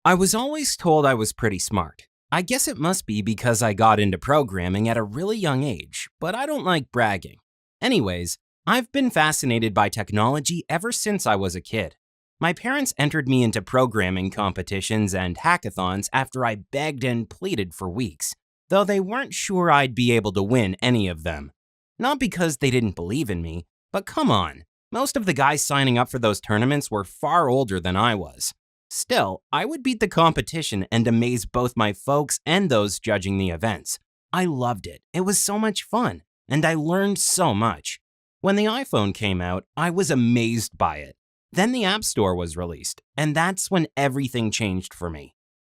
I was always told I was pretty smart. I guess it must be because I got into programming at a really young age, but I don't like bragging. Anyways, I've been fascinated by technology ever since I was a kid. My parents entered me into programming competitions and hackathons after I begged and pleaded for weeks, though they weren't sure I'd be able to win any of them. Not because they didn't believe in me, but come on, most of the guys signing up for those tournaments were far older than I was. Still, I would beat the competition and amaze both my folks and those judging the events. I loved it. It was so much fun, and I learned so much. When the iPhone came out, I was amazed by it. Then the App Store was released, and that's when everything changed for me.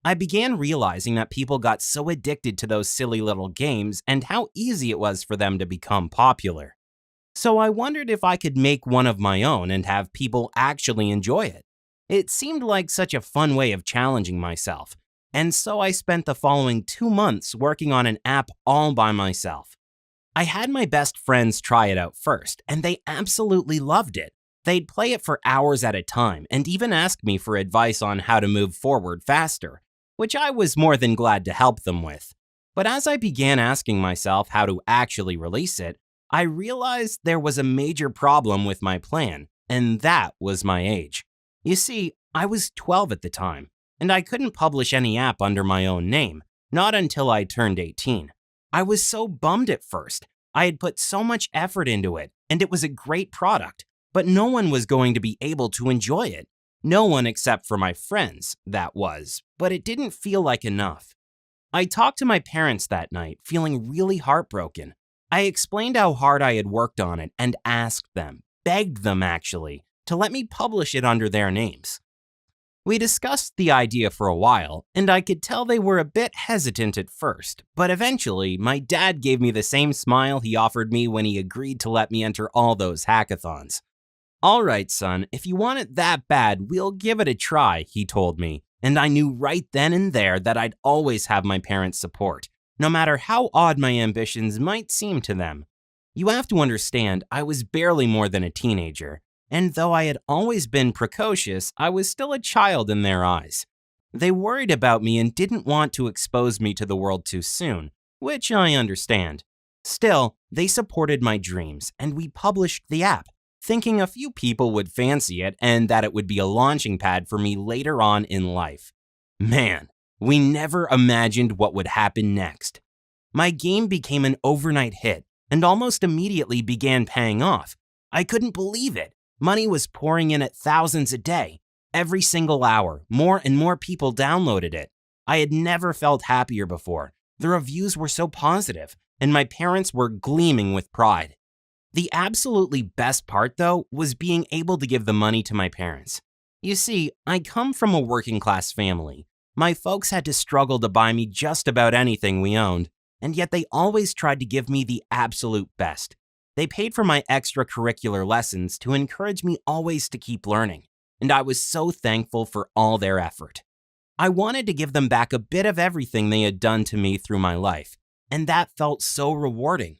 I began realizing that people got so addicted to those silly little games and how easy it was for them to become popular. So I wondered if I could make one of my own and have people actually enjoy it. It seemed like such a fun way of challenging myself, and so I spent the following 2 months working on an app all by myself. I had my best friends try it out first, and they absolutely loved it. They'd play it for hours at a time and even ask me for advice on how to move forward faster, which I was more than glad to help them with. But as I began asking myself how to actually release it, I realized there was a major problem with my plan, and that was my age. You see, I was 12 at the time, and I couldn't publish any app under my own name, not until I turned 18. I was so bummed at first. I had put so much effort into it, and it was a great product, but no one was going to be able to enjoy it. No one except for my friends, that was, but it didn't feel like enough. I talked to my parents that night, feeling really heartbroken. I explained how hard I had worked on it and asked them, begged them actually, to let me publish it under their names. We discussed the idea for a while, and I could tell they were a bit hesitant at first, but eventually my dad gave me the same smile he offered me when he agreed to let me enter all those hackathons. "All right, son, if you want it that bad, we'll give it a try," he told me, and I knew right then and there that I'd always have my parents' support, no matter how odd my ambitions might seem to them. You have to understand, I was barely more than a teenager. And though I had always been precocious, I was still a child in their eyes. They worried about me and didn't want to expose me to the world too soon, which I understand. Still, they supported my dreams, and we published the app, thinking a few people would fancy it and that it would be a launching pad for me later on in life. Man, we never imagined what would happen next. My game became an overnight hit and almost immediately began paying off. I couldn't believe it. Money was pouring in at thousands a day. Every single hour, more and more people downloaded it. I had never felt happier before. The reviews were so positive, and my parents were gleaming with pride. The absolutely best part, though, was being able to give the money to my parents. You see, I come from a working-class family. My folks had to struggle to buy me just about anything we owned, and yet they always tried to give me the absolute best. They paid for my extracurricular lessons to encourage me always to keep learning, and I was so thankful for all their effort. I wanted to give them back a bit of everything they had done to me through my life, and that felt so rewarding.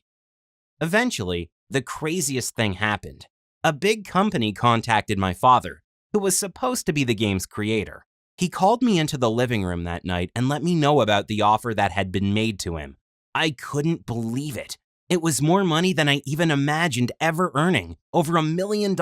Eventually, the craziest thing happened. A big company contacted my father, who was supposed to be the game's creator. He called me into the living room that night and let me know about the offer that had been made to him. I couldn't believe it. It was more money than I even imagined ever earning, over $1 million,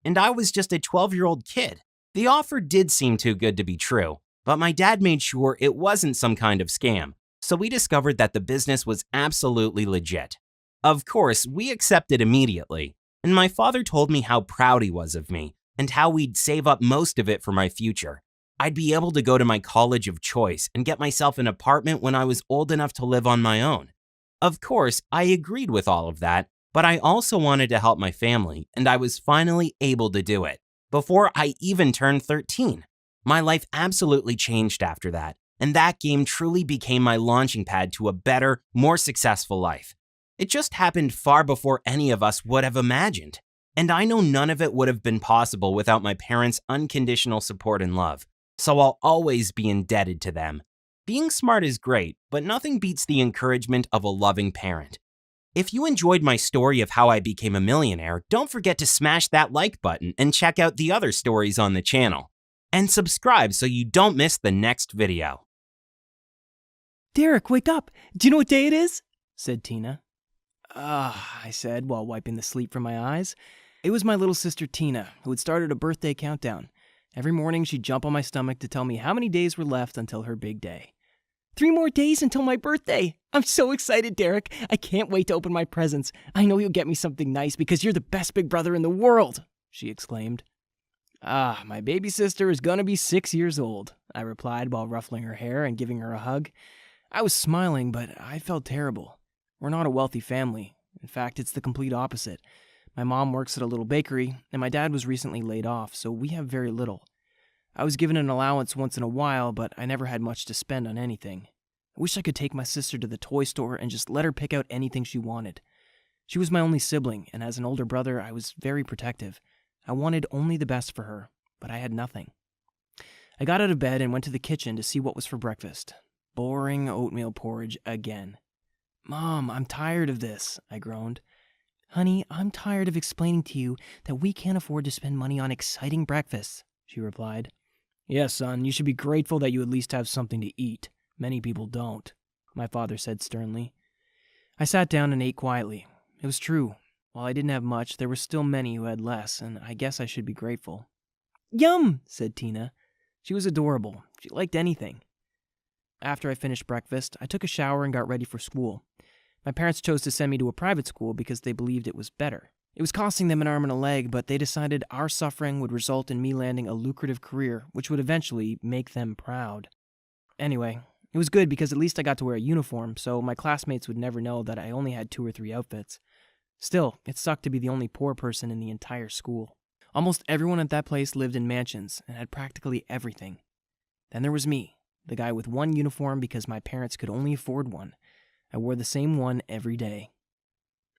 and I was just a 12-year-old kid. The offer did seem too good to be true, but my dad made sure it wasn't some kind of scam, so we discovered that the business was absolutely legit. Of course, we accepted immediately, and my father told me how proud he was of me and how we'd save up most of it for my future. I'd be able to go to my college of choice and get myself an apartment when I was old enough to live on my own. Of course, I agreed with all of that, but I also wanted to help my family, and I was finally able to do it, before I even turned 13. My life absolutely changed after that, and that game truly became my launching pad to a better, more successful life. It just happened far before any of us would have imagined, and I know none of it would have been possible without my parents' unconditional support and love, so I'll always be indebted to them. Being smart is great, but nothing beats the encouragement of a loving parent. If you enjoyed my story of how I became a millionaire, don't forget to smash that like button and check out the other stories on the channel. and subscribe so you don't miss the next video. Derek, wake up! Do you know what day it is? Said Tina. I said while wiping the sleep from my eyes. It was my little sister Tina, who had started a birthday countdown. Every morning she'd jump on my stomach to tell me how many days were left until her big day. 3 more days until my birthday! I'm so excited, Derek! I can't wait to open my presents. I know you'll get me something nice because you're the best big brother in the world! She exclaimed. My baby sister is gonna be 6 years old, I replied while ruffling her hair and giving her a hug. I was smiling, but I felt terrible. We're not a wealthy family. In fact, it's the complete opposite. My mom works at a little bakery, and my dad was recently laid off, so we have very little. I was given an allowance once in a while, but I never had much to spend on anything. I wish I could take my sister to the toy store and just let her pick out anything she wanted. She was my only sibling, and as an older brother, I was very protective. I wanted only the best for her, but I had nothing. I got out of bed and went to the kitchen to see what was for breakfast. Boring oatmeal porridge again. Mom, I'm tired of this, I groaned. Honey, I'm tired of explaining to you that we can't afford to spend money on exciting breakfasts, she replied. Yes, son, you should be grateful that you at least have something to eat. Many people don't, my father said sternly. I sat down and ate quietly. It was true. While I didn't have much, there were still many who had less, and I guess I should be grateful. Yum, said Tina. She was adorable. She liked anything. After I finished breakfast, I took a shower and got ready for school. My parents chose to send me to a private school because they believed it was better. It was costing them an arm and a leg, but they decided our suffering would result in me landing a lucrative career, which would eventually make them proud. Anyway, it was good because at least I got to wear a uniform, so my classmates would never know that I only had 2 or 3 outfits. Still, it sucked to be the only poor person in the entire school. Almost everyone at that place lived in mansions and had practically everything. Then there was me, the guy with one uniform because my parents could only afford one. I wore the same one every day.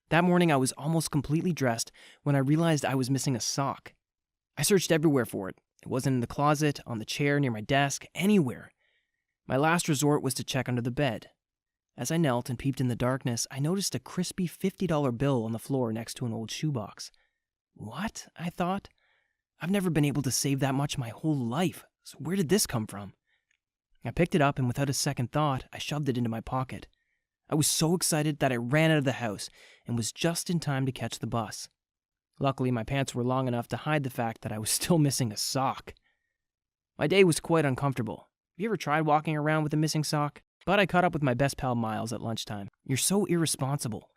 That morning I was almost completely dressed when I realized I was missing a sock. I searched everywhere for it. It wasn't in the closet, on the chair near my desk, anywhere. My last resort was to check under the bed. As I knelt and peeped in the darkness, I noticed a crispy $50 bill on the floor next to an old shoebox. What? I thought. I've never been able to save that much my whole life, so where did this come from? I picked it up and without a second thought, I shoved it into my pocket. I was so excited that I ran out of the house and was just in time to catch the bus. Luckily, my pants were long enough to hide the fact that I was still missing a sock. My day was quite uncomfortable. Have you ever tried walking around with a missing sock? But I caught up with my best pal Miles at lunchtime. You're so irresponsible.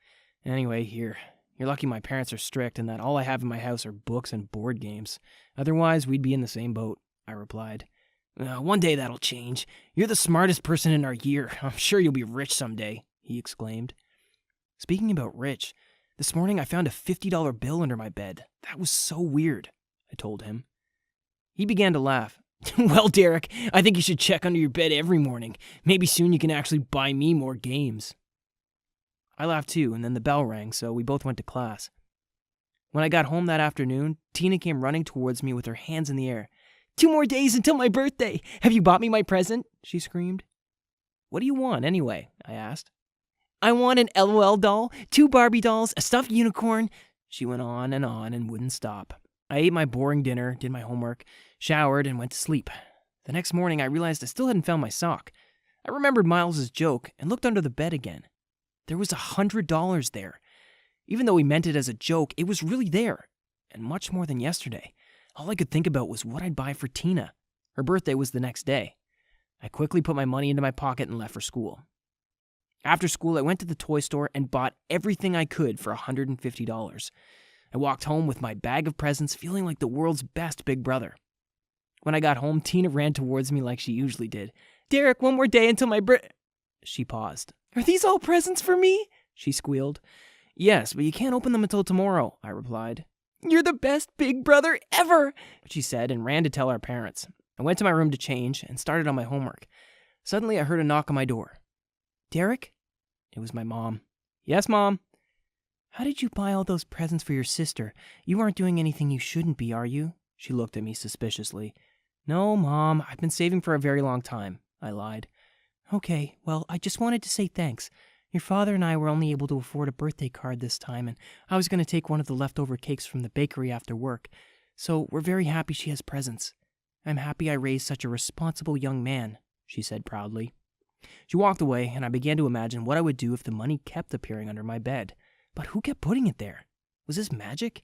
Anyway, you're lucky my parents are strict and that all I have in my house are books and board games. Otherwise, we'd be in the same boat, I replied. One day that'll change. You're the smartest person in our year. I'm sure you'll be rich someday, he exclaimed. Speaking about rich, this morning I found a $50 bill under my bed. That was so weird, I told him. He began to laugh. Well, Derek, I think you should check under your bed every morning. Maybe soon you can actually buy me more games. I laughed too, and then the bell rang, so we both went to class. When I got home that afternoon, Tina came running towards me with her hands in the air. 2 more days until my birthday. Have you bought me my present? She screamed. What do you want, anyway? I asked. I want an LOL doll, 2 Barbie dolls, a stuffed unicorn. She went on and wouldn't stop. I ate my boring dinner, did my homework, showered, and went to sleep. The next morning, I realized I still hadn't found my sock. I remembered Miles's joke and looked under the bed again. There was $100 there. Even though he meant it as a joke, it was really there, and much more than yesterday. All I could think about was what I'd buy for Tina. Her birthday was the next day. I quickly put my money into my pocket and left for school. After school, I went to the toy store and bought everything I could for $150. I walked home with my bag of presents, feeling like the world's best big brother. When I got home, Tina ran towards me like she usually did. Derek, 1 more day until my She paused. Are these all presents for me? She squealed. Yes, but you can't open them until tomorrow, I replied. You're the best big brother ever, she said and ran to tell our parents. I went to my room to change and started on my homework. Suddenly, I heard a knock on my door. Derek? It was my mom. Yes, Mom. How did you buy all those presents for your sister? You aren't doing anything you shouldn't be, are you? She looked at me suspiciously. No, Mom, I've been saving for a very long time, I lied. Okay, well, I just wanted to say thanks. Your father and I were only able to afford a birthday card this time, and I was going to take one of the leftover cakes from the bakery after work. So we're very happy she has presents. I'm happy I raised such a responsible young man, she said proudly. She walked away, and I began to imagine what I would do if the money kept appearing under my bed. But who kept putting it there? Was this magic?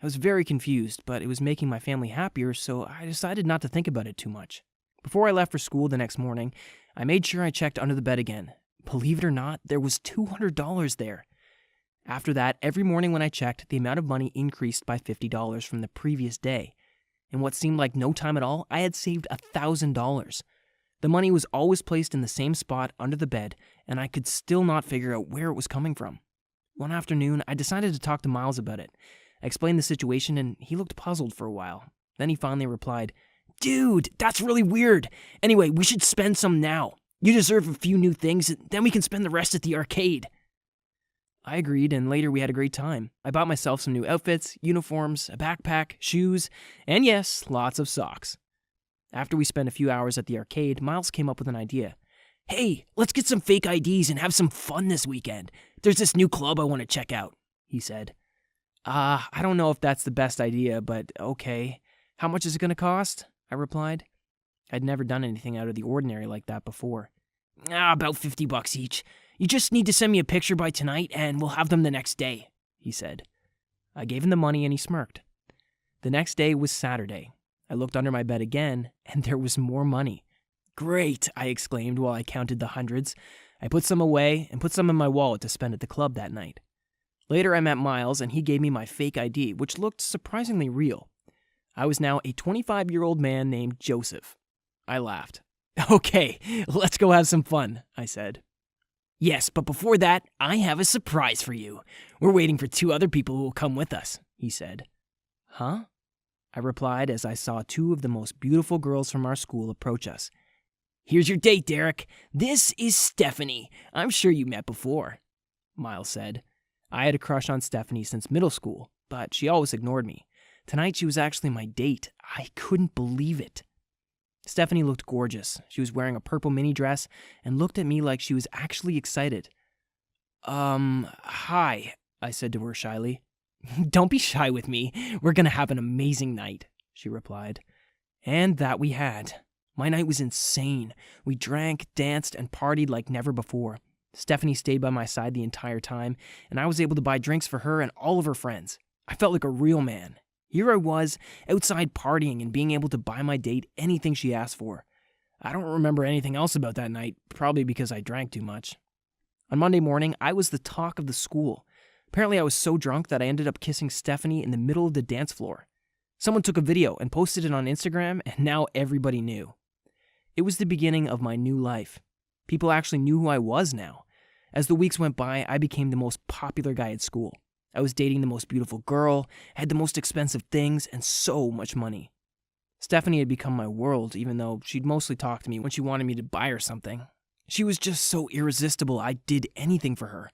I was very confused, but it was making my family happier, so I decided not to think about it too much. Before I left for school the next morning, I made sure I checked under the bed again. Believe it or not, there was $200 there. After that, every morning when I checked, the amount of money increased by $50 from the previous day. In what seemed like no time at all, I had saved $1,000. The money was always placed in the same spot under the bed, and I could still not figure out where it was coming from. One afternoon, I decided to talk to Miles about it. I explained the situation, and he looked puzzled for a while. Then he finally replied, "Dude, that's really weird. Anyway, we should spend some now. You deserve a few new things, and then we can spend the rest at the arcade." I agreed, and later we had a great time. I bought myself some new outfits, uniforms, a backpack, shoes, and yes, lots of socks. After we spent a few hours at the arcade, Miles came up with an idea. "Hey, let's get some fake IDs and have some fun this weekend. There's this new club I want to check out," he said. I don't know if that's the best idea, but okay. How much is it going to cost?" I replied. I'd never done anything out of the ordinary like that before. About $50 each. You just need to send me a picture by tonight, and we'll have them the next day," he said. I gave him the money, and he smirked. The next day was Saturday. I looked under my bed again, and there was more money. "Great," I exclaimed while I counted the hundreds. I put some away and put some in my wallet to spend at the club that night. Later, I met Miles, and he gave me my fake ID, which looked surprisingly real. I was now a 25-year-old man named Joseph. I laughed. "Okay, let's go have some fun," I said. "Yes, but before that, I have a surprise for you. We're waiting for 2 other people who will come with us," he said. "Huh?" I replied as I saw 2 of the most beautiful girls from our school approach us. "Here's your date, Derek. This is Stephanie. I'm sure you met before," Miles said. I had a crush on Stephanie since middle school, but she always ignored me. Tonight she was actually my date. I couldn't believe it. Stephanie looked gorgeous. She was wearing a purple mini dress and looked at me like she was actually excited. Hi, I said to her shyly. "Don't be shy with me. We're gonna have an amazing night," she replied. And that we had. My night was insane. We drank, danced, and partied like never before. Stephanie stayed by my side the entire time, and I was able to buy drinks for her and all of her friends. I felt like a real man. Here I was, outside partying and being able to buy my date anything she asked for. I don't remember anything else about that night, probably because I drank too much. On Monday morning, I was the talk of the school. Apparently I was so drunk that I ended up kissing Stephanie in the middle of the dance floor. Someone took a video and posted it on Instagram, and now everybody knew. It was the beginning of my new life. People actually knew who I was now. As the weeks went by, I became the most popular guy at school. I was dating the most beautiful girl, had the most expensive things, and so much money. Stephanie had become my world, even though she'd mostly talk to me when she wanted me to buy her something. She was just so irresistible, I did anything for her.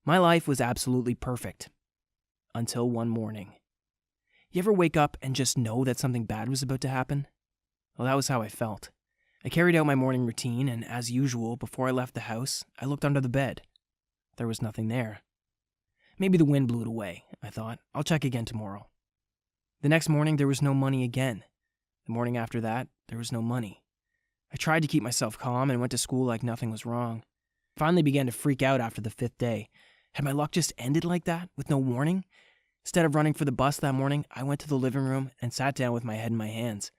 My life was absolutely perfect. Until one morning. You ever wake up and just know that something bad was about to happen? Well, that was how I felt. I carried out my morning routine, and as usual, before I left the house, I looked under the bed. There was nothing there. Maybe the wind blew it away, I thought. I'll check again tomorrow. The next morning, there was no money again. The morning after that, there was no money. I tried to keep myself calm and went to school like nothing was wrong. I finally began to freak out after the 5th day. Had my luck just ended like that, with no warning? Instead of running for the bus that morning, I went to the living room and sat down with my head in my hands.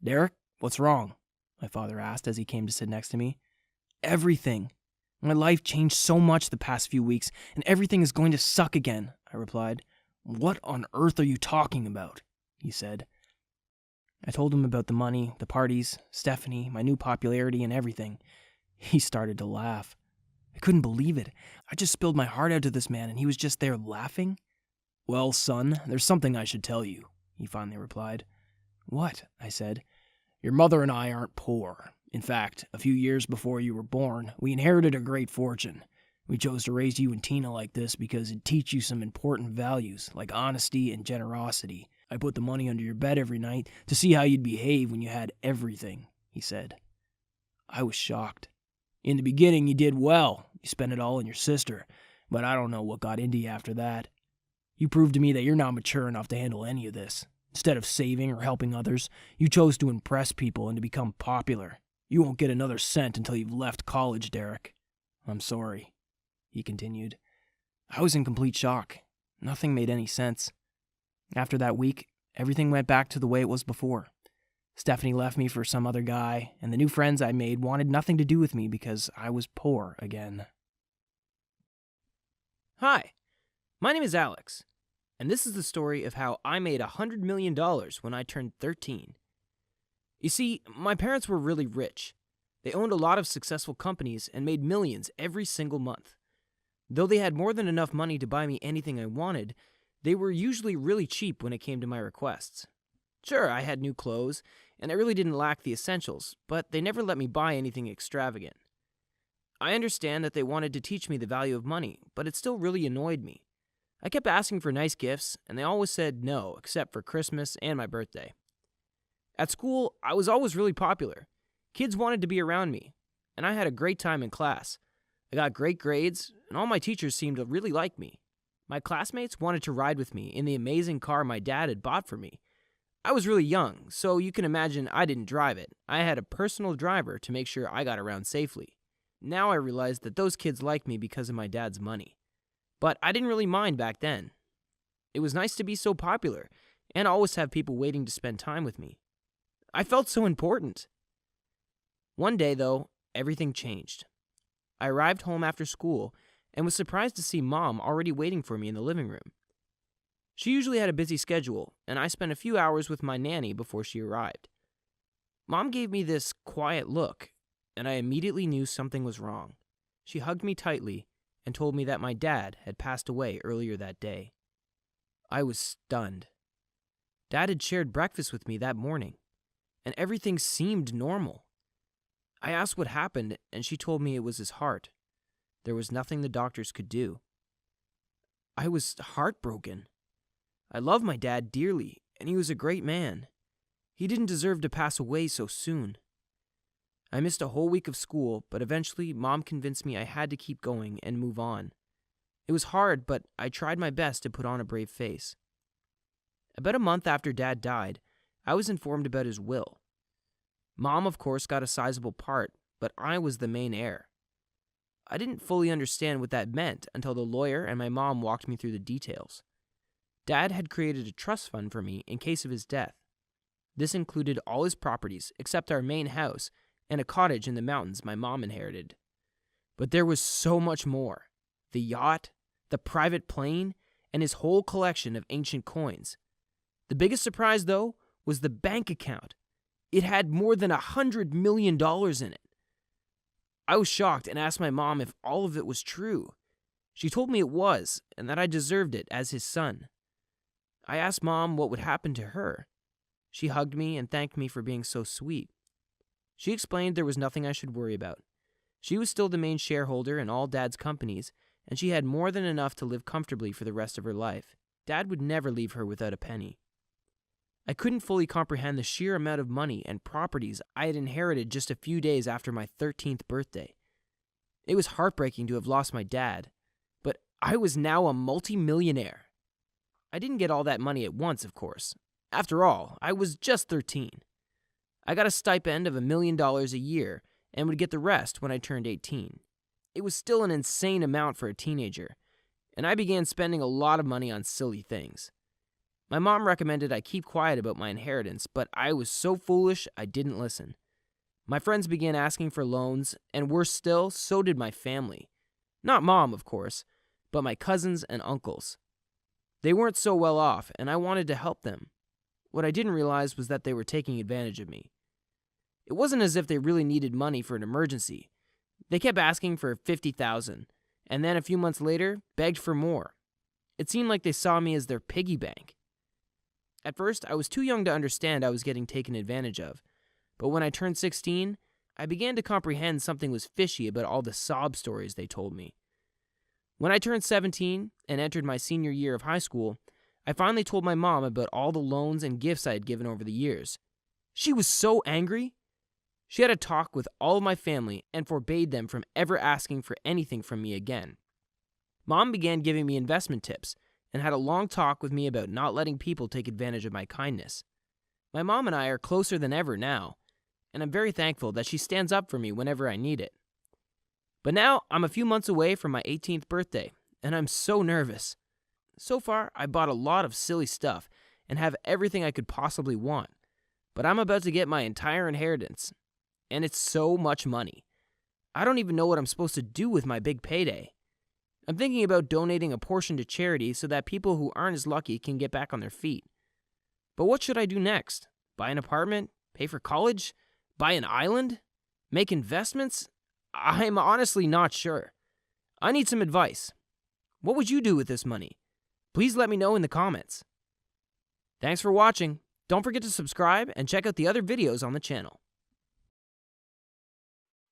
"Derek, what's wrong?" my father asked as he came to sit next to me. "Everything. My life changed so much the past few weeks, and everything is going to suck again," I replied. "What on earth are you talking about?" he said. I told him about the money, the parties, Stephanie, my new popularity, and everything. He started to laugh. I couldn't believe it. I just spilled my heart out to this man, and he was just there laughing. "Well, son, there's something I should tell you," he finally replied. "What?" I said. "Your mother and I aren't poor. In fact, a few years before you were born, we inherited a great fortune. We chose to raise you and Tina like this because it'd teach you some important values, like honesty and generosity. I put the money under your bed every night to see how you'd behave when you had everything," he said. I was shocked. "In the beginning, you did well. You spent it all on your sister, but I don't know what got into you after that. You proved to me that you're not mature enough to handle any of this. Instead of saving or helping others, you chose to impress people and to become popular. You won't get another cent until you've left college, Derek. I'm sorry," he continued. I was in complete shock. Nothing made any sense. After that week, everything went back to the way it was before. Stephanie left me for some other guy, and the new friends I made wanted nothing to do with me because I was poor again. Hi, my name is Alex, and this is the story of how I made $100 million when I turned 13. You see, my parents were really rich. They owned a lot of successful companies and made millions every single month. Though they had more than enough money to buy me anything I wanted, they were usually really cheap when it came to my requests. Sure, I had new clothes, and I really didn't lack the essentials, but they never let me buy anything extravagant. I understand that they wanted to teach me the value of money, but it still really annoyed me. I kept asking for nice gifts, and they always said no, except for Christmas and my birthday. At school, I was always really popular. Kids wanted to be around me, and I had a great time in class. I got great grades, and all my teachers seemed to really like me. My classmates wanted to ride with me in the amazing car my dad had bought for me. I was really young, so you can imagine I didn't drive it. I had a personal driver to make sure I got around safely. Now I realize that those kids liked me because of my dad's money. But I didn't really mind back then. It was nice to be so popular and always have people waiting to spend time with me. I felt so important. One day, though, everything changed. I arrived home after school and was surprised to see Mom already waiting for me in the living room. She usually had a busy schedule, and I spent a few hours with my nanny before she arrived. Mom gave me this quiet look, and I immediately knew something was wrong. She hugged me tightly and told me that my dad had passed away earlier that day. I was stunned. Dad had shared breakfast with me that morning, and everything seemed normal. I asked what happened, and she told me it was his heart. There was nothing the doctors could do. I was heartbroken. I loved my dad dearly, and he was a great man. He didn't deserve to pass away so soon. I missed a whole week of school, but eventually Mom convinced me I had to keep going and move on. It was hard, but I tried my best to put on a brave face. About a month after Dad died, I was informed about his will. Mom, of course, got a sizable part, but I was the main heir. I didn't fully understand what that meant until the lawyer and my mom walked me through the details. Dad had created a trust fund for me in case of his death. This included all his properties except our main house and a cottage in the mountains my mom inherited. But there was so much more. The yacht, the private plane, and his whole collection of ancient coins. The biggest surprise, though, was the bank account. It had more than $100 million in it. I was shocked and asked my mom if all of it was true. She told me it was, and that I deserved it as his son. I asked Mom what would happen to her. She hugged me and thanked me for being so sweet. She explained there was nothing I should worry about. She was still the main shareholder in all Dad's companies, and she had more than enough to live comfortably for the rest of her life. Dad would never leave her without a penny. I couldn't fully comprehend the sheer amount of money and properties I had inherited just a few days after my 13th birthday. It was heartbreaking to have lost my dad, but I was now a multi-millionaire. I didn't get all that money at once, of course. After all, I was just 13. I got a stipend of $1 million a year and would get the rest when I turned 18. It was still an insane amount for a teenager, and I began spending a lot of money on silly things. My mom recommended I keep quiet about my inheritance, but I was so foolish I didn't listen. My friends began asking for loans, and worse still, so did my family. Not Mom, of course, but my cousins and uncles. They weren't so well off, and I wanted to help them. What I didn't realize was that they were taking advantage of me. It wasn't as if they really needed money for an emergency. They kept asking for $50,000, and then a few months later, begged for more. It seemed like they saw me as their piggy bank. At first, I was too young to understand I was getting taken advantage of, but when I turned 16, I began to comprehend something was fishy about all the sob stories they told me. When I turned 17 and entered my senior year of high school, I finally told my mom about all the loans and gifts I had given over the years. She was so angry. She had a talk with all of my family and forbade them from ever asking for anything from me again. Mom began giving me investment tips and had a long talk with me about not letting people take advantage of my kindness. My mom and I are closer than ever now, and I'm very thankful that she stands up for me whenever I need it. But now I'm a few months away from my 18th birthday, and I'm so nervous. So far, I bought a lot of silly stuff and have everything I could possibly want, but I'm about to get my entire inheritance, and it's so much money. I don't even know what I'm supposed to do with my big payday. I'm thinking about donating a portion to charity so that people who aren't as lucky can get back on their feet. But what should I do next? Buy an apartment? Pay for college? Buy an island? Make investments? I'm honestly not sure. I need some advice. What would you do with this money? Please let me know in the comments. Thanks for watching. Don't forget to subscribe and check out the other videos on the channel.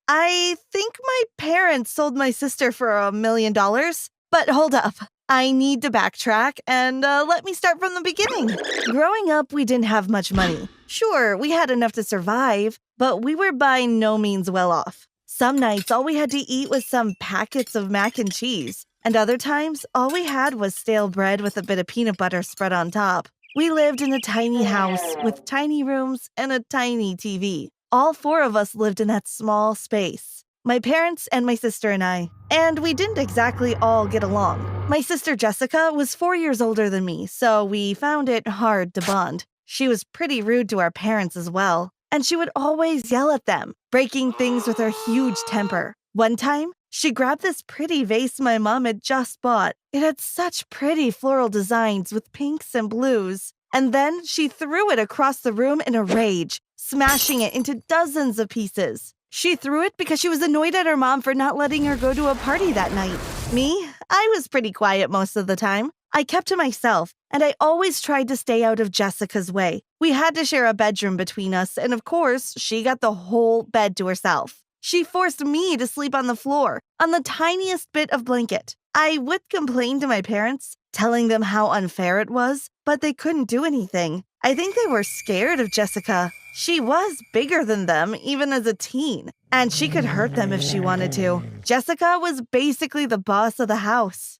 I think my parents sold my sister for $1 million. But hold up. I need to backtrack and let me start from the beginning. Growing up, we didn't have much money. Sure, we had enough to survive, but we were by no means well off. Some nights, all we had to eat was some packets of mac and cheese. And other times, all we had was stale bread with a bit of peanut butter spread on top. We lived in a tiny house with tiny rooms and a tiny TV. All four of us lived in that small space. My parents and my sister and I. And we didn't exactly all get along. My sister Jessica was 4 years older than me, so we found it hard to bond. She was pretty rude to our parents as well, and she would always yell at them, breaking things with her huge temper. One time, she grabbed this pretty vase my mom had just bought. It had such pretty floral designs with pinks and blues. And then she threw it across the room in a rage, smashing it into dozens of pieces. She threw it because she was annoyed at her mom for not letting her go to a party that night. Me? I was pretty quiet most of the time. I kept to myself, and I always tried to stay out of Jessica's way. We had to share a bedroom between us, and of course, she got the whole bed to herself. She forced me to sleep on the floor, on the tiniest bit of blanket. I would complain to my parents, telling them how unfair it was, but they couldn't do anything. I think they were scared of Jessica. She was bigger than them, even as a teen, and she could hurt them if she wanted to. Jessica was basically the boss of the house.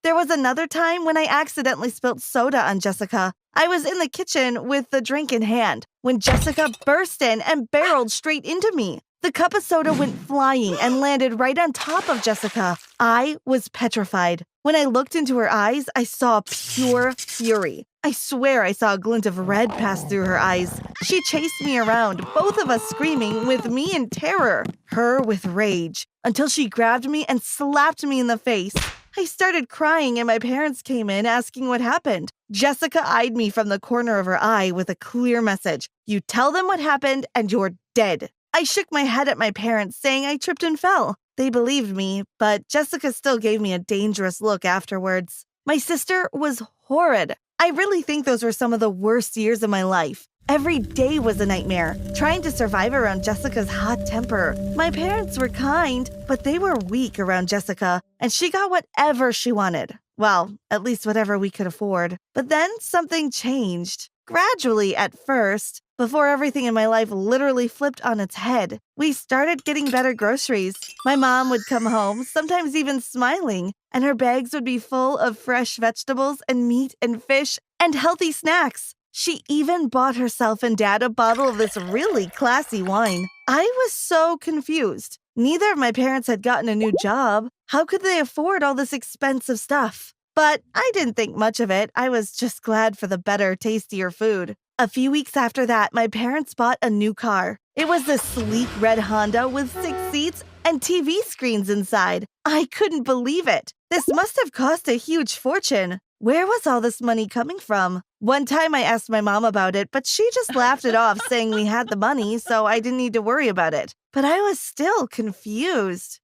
There was another time when I accidentally spilled soda on Jessica. I was in the kitchen with the drink in hand when Jessica burst in and barreled straight into me. The cup of soda went flying and landed right on top of Jessica. I was petrified. When I looked into her eyes, I saw pure fury. I swear I saw a glint of red pass through her eyes. She chased me around, both of us screaming, with me in terror, her with rage, until she grabbed me and slapped me in the face. I started crying and my parents came in asking what happened. Jessica eyed me from the corner of her eye with a clear message. You tell them what happened and you're dead. I shook my head at my parents, saying I tripped and fell. They believed me, but Jessica still gave me a dangerous look afterwards. My sister was horrid. I really think those were some of the worst years of my life. Every day was a nightmare, trying to survive around Jessica's hot temper. My parents were kind, but they were weak around Jessica, and she got whatever she wanted. Well, at least whatever we could afford. But then something changed. Gradually at first, before everything in my life literally flipped on its head. We started getting better groceries. My mom would come home, sometimes even smiling, and her bags would be full of fresh vegetables and meat and fish and healthy snacks. She even bought herself and Dad a bottle of this really classy wine. I was so confused. Neither of my parents had gotten a new job. How could they afford all this expensive stuff? But I didn't think much of it. I was just glad for the better, tastier food. A few weeks after that, my parents bought a new car. It was a sleek red Honda with 6 seats and TV screens inside. I couldn't believe it. This must have cost a huge fortune. Where was all this money coming from? One time I asked my mom about it, but she just laughed it off, saying we had the money, so I didn't need to worry about it. But I was still confused.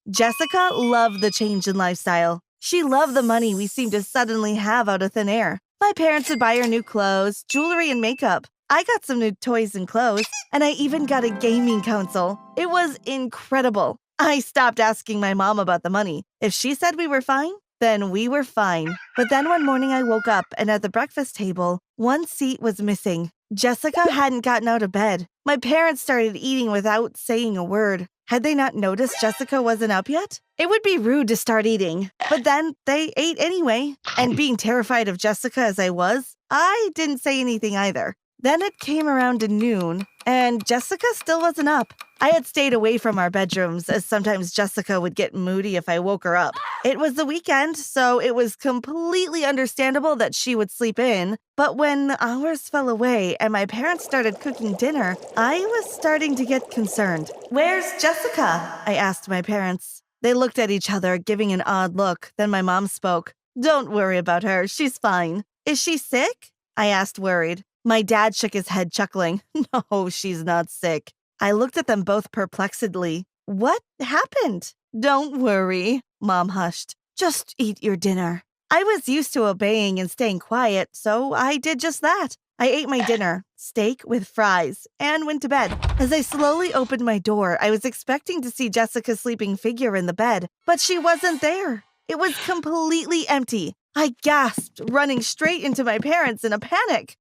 Jessica loved the change in lifestyle. She loved the money we seemed to suddenly have out of thin air. My parents would buy her new clothes, jewelry, and makeup. I got some new toys and clothes, and I even got a gaming console. It was incredible. I stopped asking my mom about the money. If she said we were fine, then we were fine. But then one morning I woke up, and at the breakfast table, one seat was missing. Jessica hadn't gotten out of bed. My parents started eating without saying a word. Had they not noticed Jessica wasn't up yet? It would be rude to start eating. But then they ate anyway. And being terrified of Jessica as I was, I didn't say anything either. Then it came around to noon, and Jessica still wasn't up. I had stayed away from our bedrooms, as sometimes Jessica would get moody if I woke her up. It was the weekend, so it was completely understandable that she would sleep in. But when hours fell away and my parents started cooking dinner, I was starting to get concerned. "Where's Jessica?" I asked my parents. They looked at each other, giving an odd look. Then my mom spoke. "Don't worry about her. She's fine." "Is she sick?" I asked, worried. My dad shook his head, chuckling. "No, she's not sick." I looked at them both perplexedly. "What happened?" "Don't worry," Mom hushed. "Just eat your dinner." I was used to obeying and staying quiet, so I did just that. I ate my dinner, steak with fries, and went to bed. As I slowly opened my door, I was expecting to see Jessica's sleeping figure in the bed, but she wasn't there. It was completely empty. I gasped, running straight into my parents in a panic.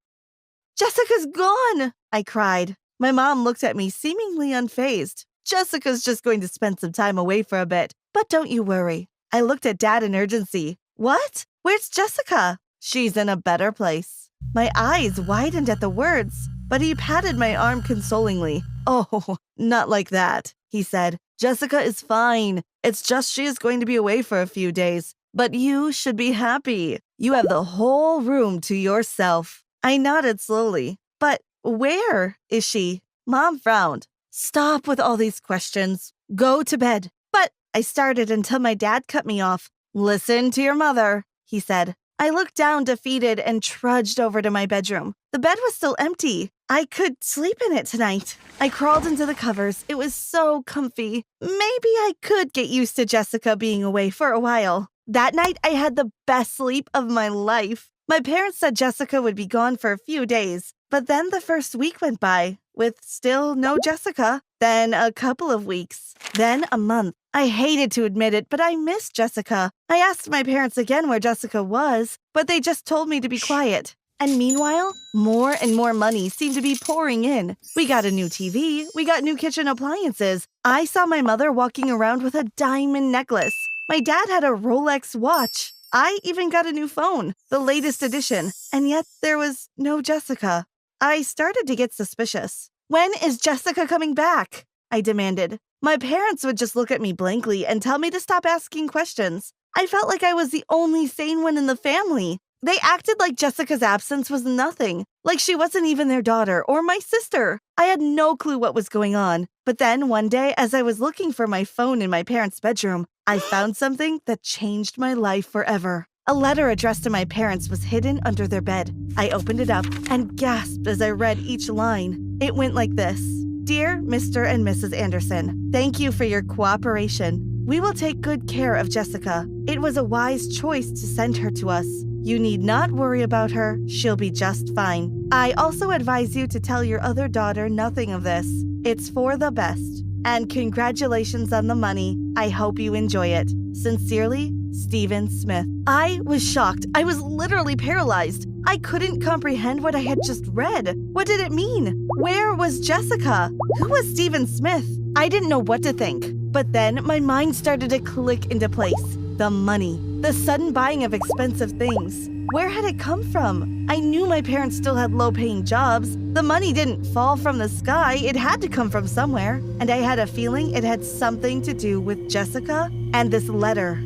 "Jessica's gone!" I cried. My mom looked at me, seemingly unfazed. "Jessica's just going to spend some time away for a bit, but don't you worry." I looked at Dad in urgency. "What? Where's Jessica?" "She's in a better place." My eyes widened at the words, but he patted my arm consolingly. "Oh, not like that," he said. "Jessica is fine. It's just she is going to be away for a few days. But you should be happy. You have the whole room to yourself." I nodded slowly. "But where is she?" Mom frowned. "Stop with all these questions. Go to bed." "But," I started until my dad cut me off. "Listen to your mother," he said. I looked down defeated and trudged over to my bedroom. The bed was still empty. I could sleep in it tonight. I crawled into the covers. It was so comfy. Maybe I could get used to Jessica being away for a while. That night, I had the best sleep of my life. My parents said Jessica would be gone for a few days, but then the first week went by with still no Jessica. Then a couple of weeks. Then a month. I hated to admit it, but I missed Jessica. I asked my parents again where Jessica was, but they just told me to be quiet. And meanwhile, more and more money seemed to be pouring in. We got a new TV. We got new kitchen appliances. I saw my mother walking around with a diamond necklace. My dad had a Rolex watch. I even got a new phone, the latest edition, and yet there was no Jessica. I started to get suspicious. "When is Jessica coming back?" I demanded. My parents would just look at me blankly and tell me to stop asking questions. I felt like I was the only sane one in the family. They acted like Jessica's absence was nothing, like she wasn't even their daughter or my sister. I had no clue what was going on. But then one day, as I was looking for my phone in my parents' bedroom, I found something that changed my life forever. A letter addressed to my parents was hidden under their bed. I opened it up and gasped as I read each line. It went like this. "Dear Mr. and Mrs. Anderson, thank you for your cooperation. We will take good care of Jessica. It was a wise choice to send her to us. You need not worry about her. She'll be just fine. I also advise you to tell your other daughter nothing of this. It's for the best. And congratulations on the money. I hope you enjoy it. Sincerely, Stephen Smith." I was shocked. I was literally paralyzed. I couldn't comprehend what I had just read. What did it mean? Where was Jessica? Who was Stephen Smith? I didn't know what to think. But then my mind started to click into place. The money. The sudden buying of expensive things. Where had it come from? I knew my parents still had low-paying jobs. The money didn't fall from the sky. It had to come from somewhere. And I had a feeling it had something to do with Jessica and this letter.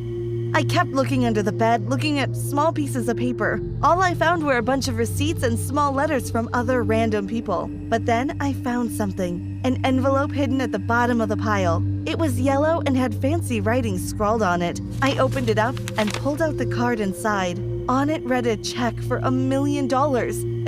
I kept looking under the bed, looking at small pieces of paper. All I found were a bunch of receipts and small letters from other random people. But then I found something. An envelope hidden at the bottom of the pile. It was yellow and had fancy writing scrawled on it. I opened it up and pulled out the card inside. On it read a check for $1 million,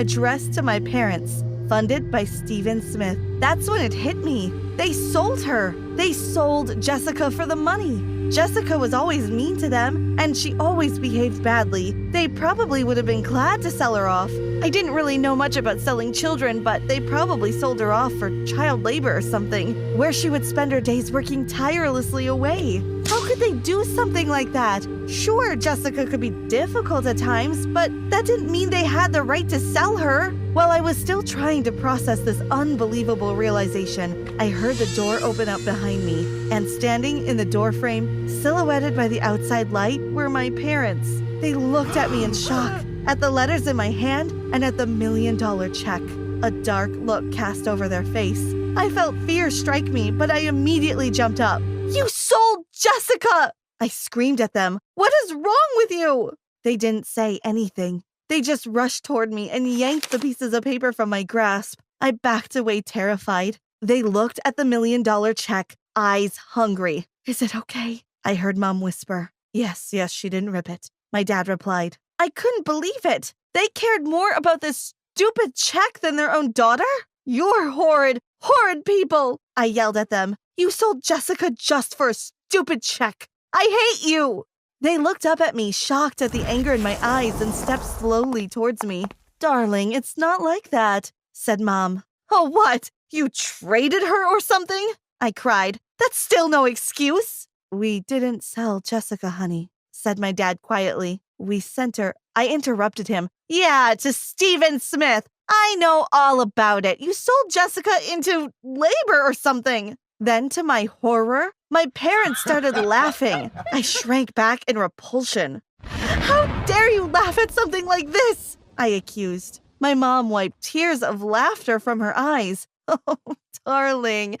addressed to my parents, funded by Stephen Smith. That's when it hit me. They sold her. They sold Jessica for the money. Jessica was always mean to them, and she always behaved badly. They probably would have been glad to sell her off. I didn't really know much about selling children, but they probably sold her off for child labor or something, where she would spend her days working tirelessly away. How could they do something like that? Sure, Jessica could be difficult at times, but that didn't mean they had the right to sell her. While I was still trying to process this unbelievable realization, I heard the door open up behind me, and standing in the doorframe, silhouetted by the outside light, were my parents. They looked at me in shock, at the letters in my hand, and at the $1 million check. A dark look cast over their face. I felt fear strike me, but I immediately jumped up. "You sold Jessica!" I screamed at them. "What is wrong with you?" They didn't say anything. They just rushed toward me and yanked the pieces of paper from my grasp. I backed away terrified. They looked at the $1 million check, eyes hungry. "Is it okay?" I heard Mom whisper. Yes, she didn't rip it. My dad replied. I couldn't believe it. They cared more about this stupid check than their own daughter? "You're horrid, horrid people!" I yelled at them. "You sold Jessica just for a stupid check. I hate you!" They looked up at me, shocked at the anger in my eyes, and stepped slowly towards me. "Darling, it's not like that," said Mom. "Oh, what? You traded her or something?" I cried. "That's still no excuse." "We didn't sell Jessica, honey," said my dad quietly. "We sent her." I interrupted him. "Yeah, to Stephen Smith. I know all about it. You sold Jessica into labor or something." Then, to my horror, my parents started laughing. I shrank back in repulsion. "How dare you laugh at something like this?" I accused. My mom wiped tears of laughter from her eyes. "Oh, darling,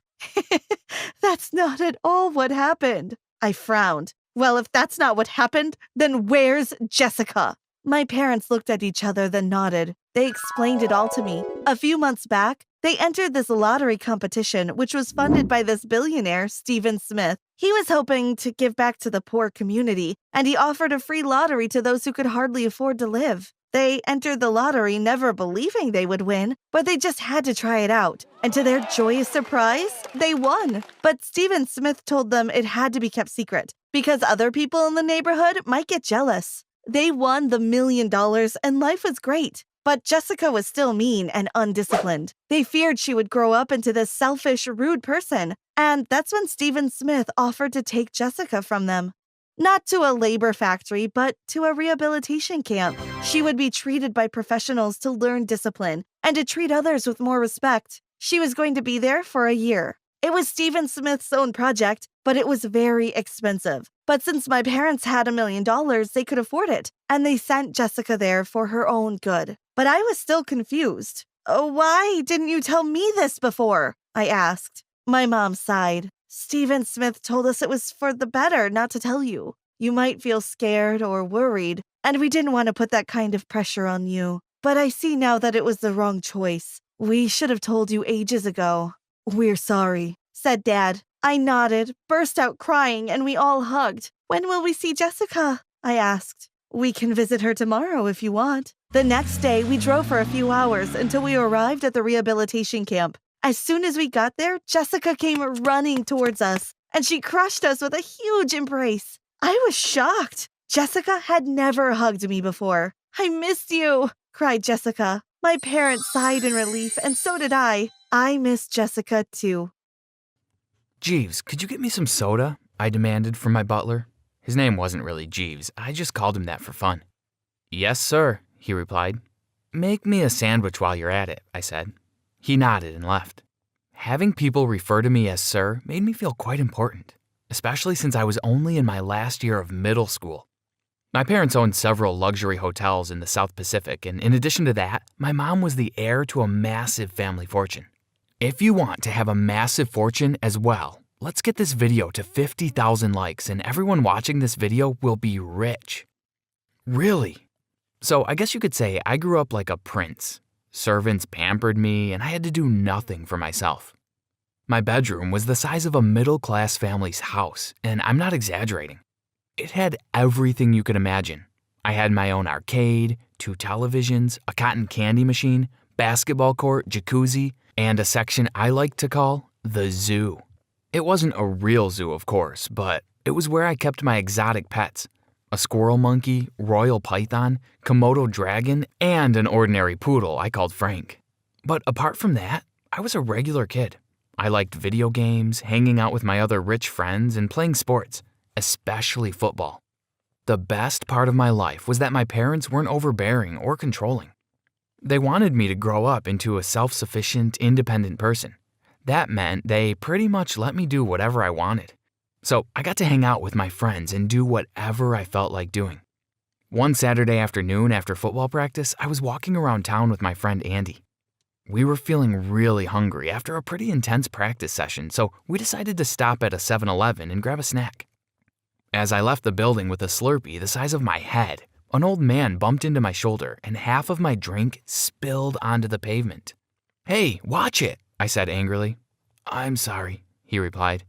that's not at all what happened." I frowned. "Well, if that's not what happened, then where's Jessica?" My parents looked at each other, then nodded. They explained it all to me. A few months back, they entered this lottery competition, which was funded by this billionaire, Stephen Smith. He was hoping to give back to the poor community, and he offered a free lottery to those who could hardly afford to live. They entered the lottery never believing they would win, but they just had to try it out. And to their joyous surprise, they won. But Stephen Smith told them it had to be kept secret, because other people in the neighborhood might get jealous. They won the $1 million, and life was great. But Jessica was still mean and undisciplined. They feared she would grow up into this selfish, rude person. And that's when Stephen Smith offered to take Jessica from them. Not to a labor factory, but to a rehabilitation camp. She would be treated by professionals to learn discipline and to treat others with more respect. She was going to be there for a year. It was Stephen Smith's own project, but it was very expensive. But since my parents had $1 million, they could afford it, and they sent Jessica there for her own good. But I was still confused. "Oh, why didn't you tell me this before?" I asked. My mom sighed. "Stephen Smith told us it was for the better not to tell you. You might feel scared or worried, and we didn't want to put that kind of pressure on you. But I see now that it was the wrong choice. We should have told you ages ago." "We're sorry," said Dad. I nodded, burst out crying, and we all hugged. "When will we see Jessica?" I asked. "We can visit her tomorrow if you want." The next day, we drove for a few hours until we arrived at the rehabilitation camp. As soon as we got there, Jessica came running towards us, and she crushed us with a huge embrace. I was shocked. Jessica had never hugged me before. "I missed you," cried Jessica. My parents sighed in relief, and so did I. I missed Jessica, too. "Jeeves, could you get me some soda?" I demanded from my butler. His name wasn't really Jeeves. I just called him that for fun. "Yes, sir," he replied. "Make me a sandwich while you're at it," I said. He nodded and left. Having people refer to me as sir made me feel quite important, especially since I was only in my last year of middle school. My parents owned several luxury hotels in the South Pacific, and in addition to that, my mom was the heir to a massive family fortune. If you want to have a massive fortune as well, let's get this video to 50,000 likes, and everyone watching this video will be rich. Really? So I guess you could say I grew up like a prince. Servants pampered me, and I had to do nothing for myself. My bedroom was the size of a middle-class family's house, and I'm not exaggerating. It had everything you could imagine. I had my own arcade, 2 televisions, a cotton candy machine, basketball court, jacuzzi, and a section I like to call the zoo. It wasn't a real zoo, of course, but it was where I kept my exotic pets. A squirrel monkey, royal python, Komodo dragon, and an ordinary poodle I called Frank. But apart from that, I was a regular kid. I liked video games, hanging out with my other rich friends, and playing sports, especially football. The best part of my life was that my parents weren't overbearing or controlling. They wanted me to grow up into a self-sufficient, independent person. That meant they pretty much let me do whatever I wanted. So I got to hang out with my friends and do whatever I felt like doing. One Saturday afternoon after football practice, I was walking around town with my friend Andy. We were feeling really hungry after a pretty intense practice session, so we decided to stop at a 7-Eleven and grab a snack. As I left the building with a Slurpee the size of my head, an old man bumped into my shoulder and half of my drink spilled onto the pavement. "Hey, watch it," I said angrily. "I'm sorry," he replied.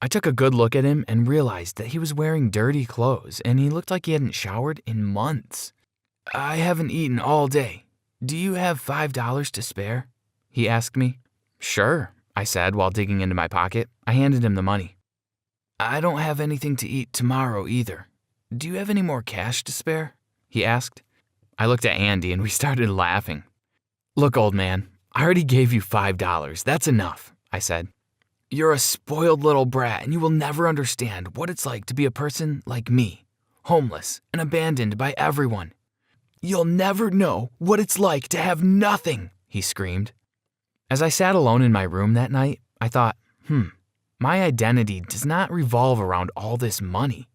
I took a good look at him and realized that he was wearing dirty clothes and he looked like he hadn't showered in months. "I haven't eaten all day. Do you have $5 to spare?" he asked me. "Sure," I said while digging into my pocket. I handed him the money. "I don't have anything to eat tomorrow either. Do you have any more cash to spare?" he asked. I looked at Andy and we started laughing. "Look, old man, I already gave you $5. That's enough," I said. "You're a spoiled little brat and you will never understand what it's like to be a person like me, homeless and abandoned by everyone. You'll never know what it's like to have nothing," he screamed. As I sat alone in my room that night, I thought, my identity does not revolve around all this money.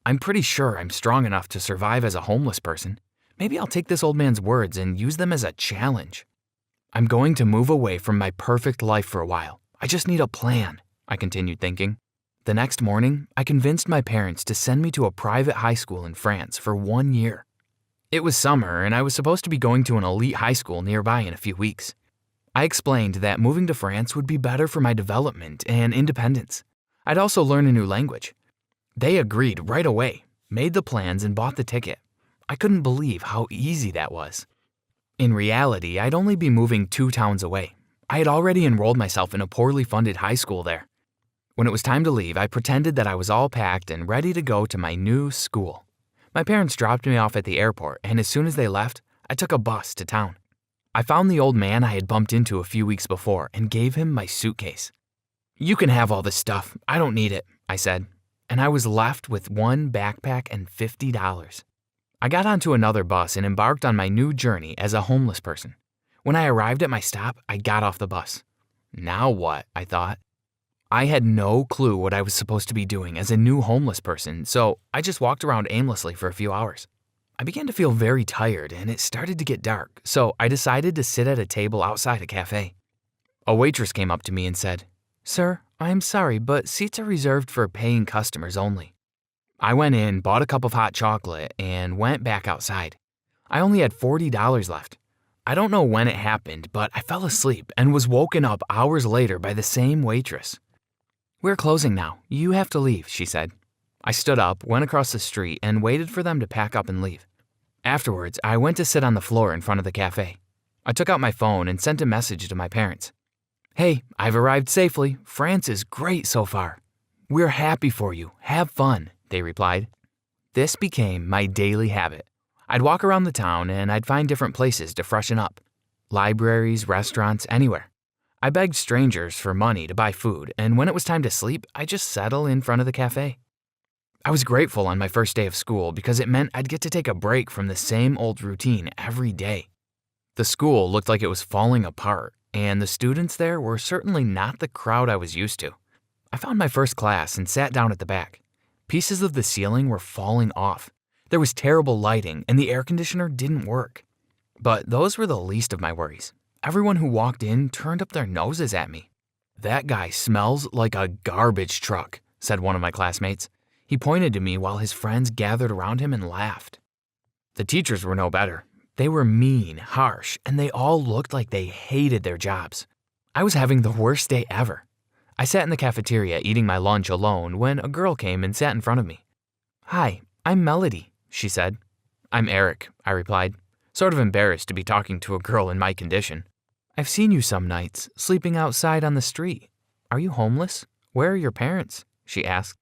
I'm pretty sure I'm strong enough to survive as a homeless person. Maybe I'll take this old man's words and use them as a challenge. I'm going to move away from my perfect life for a while. I just need a plan, I continued thinking. The next morning, I convinced my parents to send me to a private high school in France for 1 year. It was summer and I was supposed to be going to an elite high school nearby in a few weeks. I explained that moving to France would be better for my development and independence. I'd also learn a new language. They agreed right away, made the plans, and bought the ticket. I couldn't believe how easy that was. In reality, I'd only be moving 2 towns away. I had already enrolled myself in a poorly funded high school there. When it was time to leave, I pretended that I was all packed and ready to go to my new school. My parents dropped me off at the airport, and as soon as they left, I took a bus to town. I found the old man I had bumped into a few weeks before and gave him my suitcase. "You can have all this stuff. I don't need it," I said, and I was left with 1 backpack and $50. I got onto another bus and embarked on my new journey as a homeless person. When I arrived at my stop, I got off the bus. Now what? I thought. I had no clue what I was supposed to be doing as a new homeless person, so I just walked around aimlessly for a few hours. I began to feel very tired and it started to get dark, so I decided to sit at a table outside a cafe. A waitress came up to me and said, "Sir, I am sorry, but seats are reserved for paying customers only." I went in, bought a cup of hot chocolate, and went back outside. I only had $40 left. I don't know when it happened, but I fell asleep and was woken up hours later by the same waitress. "We're closing now. You have to leave," she said. I stood up, went across the street, and waited for them to pack up and leave. Afterwards, I went to sit on the floor in front of the cafe. I took out my phone and sent a message to my parents. "Hey, I've arrived safely. France is great so far. We're happy for you. Have fun," they replied. This became my daily habit. I'd walk around the town and I'd find different places to freshen up. Libraries, restaurants, anywhere. I begged strangers for money to buy food, and when it was time to sleep, I'd just settle in front of the cafe. I was grateful on my first day of school because it meant I'd get to take a break from the same old routine every day. The school looked like it was falling apart, and the students there were certainly not the crowd I was used to. I found my first class and sat down at the back. Pieces of the ceiling were falling off. There was terrible lighting, and the air conditioner didn't work. But those were the least of my worries. Everyone who walked in turned up their noses at me. "That guy smells like a garbage truck," said one of my classmates. He pointed to me while his friends gathered around him and laughed. The teachers were no better. They were mean, harsh, and they all looked like they hated their jobs. I was having the worst day ever. I sat in the cafeteria eating my lunch alone when a girl came and sat in front of me. "Hi, I'm Melody," she said. "I'm Eric," I replied, sort of embarrassed to be talking to a girl in my condition. "I've seen you some nights, sleeping outside on the street. Are you homeless? Where are your parents?" she asked.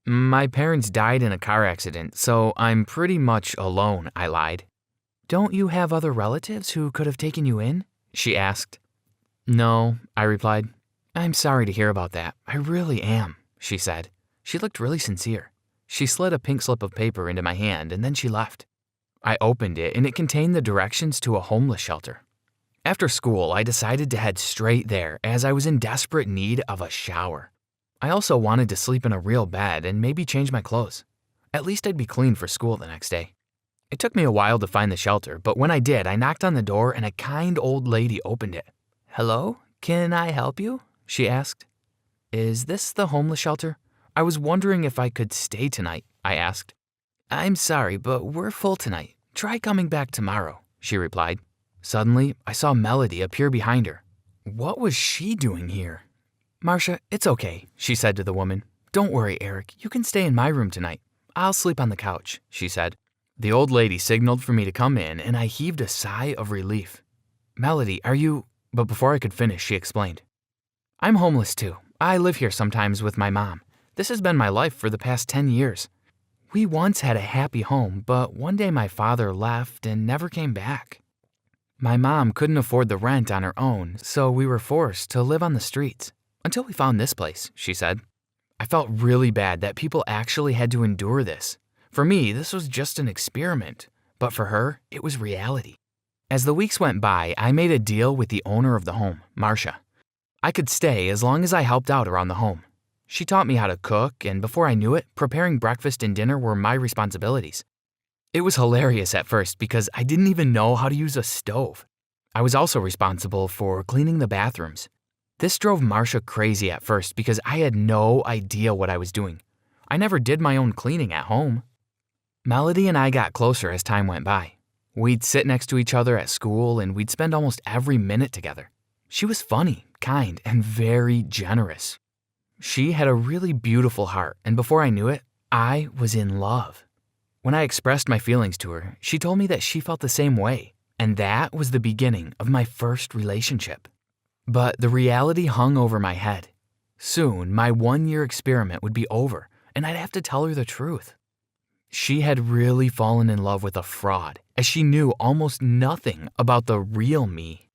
"My parents died in a car accident, so I'm pretty much alone," I lied. "Don't you have other relatives who could have taken you in?" she asked. "No," I replied. "I'm sorry to hear about that. I really am," she said. She looked really sincere. She slid a pink slip of paper into my hand and then she left. I opened it and it contained the directions to a homeless shelter. After school, I decided to head straight there as I was in desperate need of a shower. I also wanted to sleep in a real bed and maybe change my clothes. At least I'd be clean for school the next day. It took me a while to find the shelter, but when I did, I knocked on the door and a kind old lady opened it. "Hello, can I help you?" she asked. "Is this the homeless shelter? I was wondering if I could stay tonight," I asked. "I'm sorry, but we're full tonight. Try coming back tomorrow," she replied. Suddenly, I saw Melody appear behind her. What was she doing here? "Marcia, it's okay," she said to the woman. "Don't worry, Eric. You can stay in my room tonight. I'll sleep on the couch," she said. The old lady signaled for me to come in, and I heaved a sigh of relief. "Melody, are you—" But before I could finish, she explained. "I'm homeless too. I live here sometimes with my mom. This has been my life for the past 10 years. We once had a happy home, but one day my father left and never came back. My mom couldn't afford the rent on her own, so we were forced to live on the streets. Until we found this place," she said. I felt really bad that people actually had to endure this. For me, this was just an experiment, but for her, it was reality. As the weeks went by, I made a deal with the owner of the home, Marcia. I could stay as long as I helped out around the home. She taught me how to cook, and before I knew it, preparing breakfast and dinner were my responsibilities. It was hilarious at first because I didn't even know how to use a stove. I was also responsible for cleaning the bathrooms. This drove Marcia crazy at first because I had no idea what I was doing. I never did my own cleaning at home. Melody and I got closer as time went by. We'd sit next to each other at school and we'd spend almost every minute together. She was funny, kind, and very generous. She had a really beautiful heart, and before I knew it, I was in love. When I expressed my feelings to her, she told me that she felt the same way, and that was the beginning of my first relationship. But the reality hung over my head. Soon, my 1-year experiment would be over, and I'd have to tell her the truth. She had really fallen in love with a fraud, as she knew almost nothing about the real me.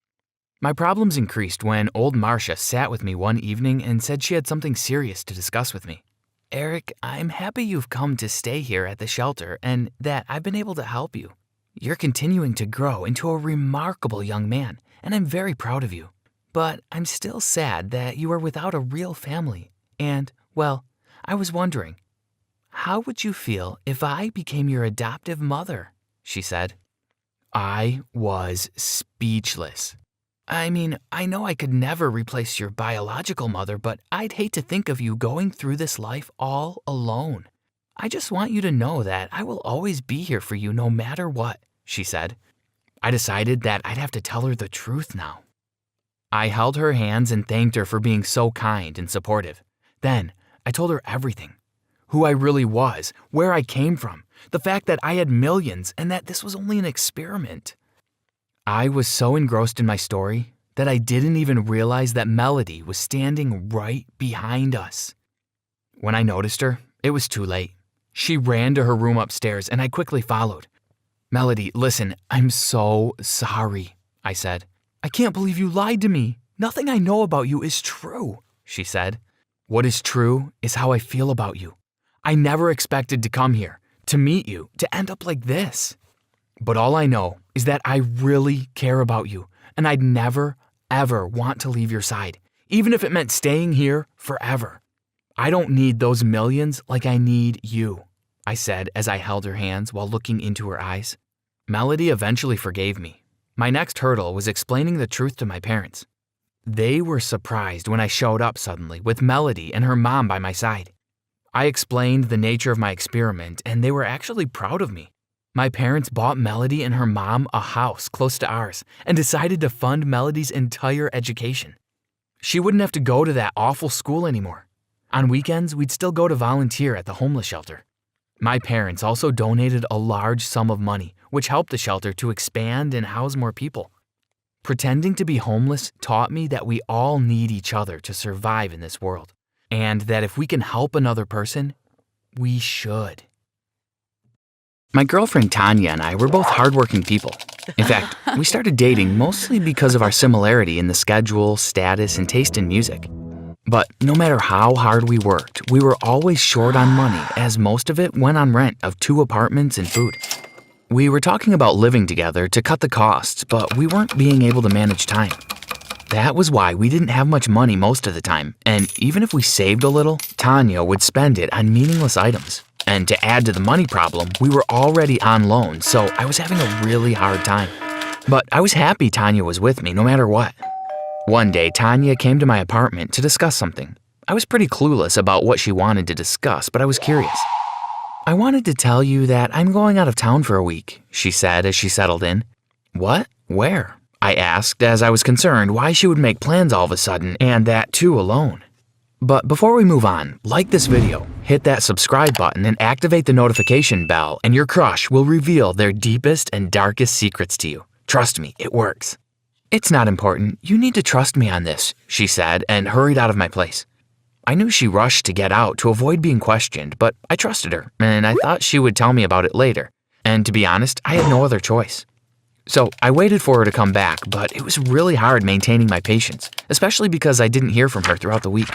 My problems increased when old Marcia sat with me one evening and said she had something serious to discuss with me. "Eric, I'm happy you've come to stay here at the shelter and that I've been able to help you. You're continuing to grow into a remarkable young man, and I'm very proud of you. But I'm still sad that you are without a real family. And, well, I was wondering, how would you feel if I became your adoptive mother?" she said. I was speechless. I mean, I know I could never replace your biological mother, but I'd hate to think of you going through this life all alone. I just want you to know that I will always be here for you no matter what, she said. I decided that I'd have to tell her the truth now. I held her hands and thanked her for being so kind and supportive. Then I told her everything. Who I really was, where I came from, the fact that I had millions and that this was only an experiment. I was so engrossed in my story that I didn't even realize that Melody was standing right behind us. When I noticed her, it was too late. She ran to her room upstairs and I quickly followed. "Melody, listen, I'm so sorry," I said. "I can't believe you lied to me. Nothing I know about you is true," she said. "What is true is how I feel about you. I never expected to come here, to meet you, to end up like this. But all I know is that I really care about you, and I'd never, ever want to leave your side, even if it meant staying here forever. I don't need those millions like I need you," I said as I held her hands while looking into her eyes. Melody eventually forgave me. My next hurdle was explaining the truth to my parents. They were surprised when I showed up suddenly with Melody and her mom by my side. I explained the nature of my experiment, and they were actually proud of me. My parents bought Melody and her mom a house close to ours and decided to fund Melody's entire education. She wouldn't have to go to that awful school anymore. On weekends, we'd still go to volunteer at the homeless shelter. My parents also donated a large sum of money, which helped the shelter to expand and house more people. Pretending to be homeless taught me that we all need each other to survive in this world, and that if we can help another person, we should. My girlfriend Tanya and I were both hardworking people. In fact, we started dating mostly because of our similarity in the schedule, status, and taste in music. But no matter how hard we worked, we were always short on money, as most of it went on rent of 2 apartments and food. We were talking about living together to cut the costs, but we weren't being able to manage time. That was why we didn't have much money most of the time, and even if we saved a little, Tanya would spend it on meaningless items. And to add to the money problem, we were already on loan, so I was having a really hard time. But I was happy Tanya was with me no matter what. One day, Tanya came to my apartment to discuss something. I was pretty clueless about what she wanted to discuss, but I was curious. "I wanted to tell you that I'm going out of town for a week," she said as she settled in. "What? Where?" I asked, as I was concerned why she would make plans all of a sudden, and that too alone. But before we move on, like this video, hit that subscribe button and activate the notification bell, and your crush will reveal their deepest and darkest secrets to you. Trust me, it works. "It's not important. You need to trust me on this," she said and hurried out of my place. I knew she rushed to get out to avoid being questioned, but I trusted her, and I thought she would tell me about it later. And to be honest, I had no other choice. So I waited for her to come back, but it was really hard maintaining my patience, especially because I didn't hear from her throughout the week.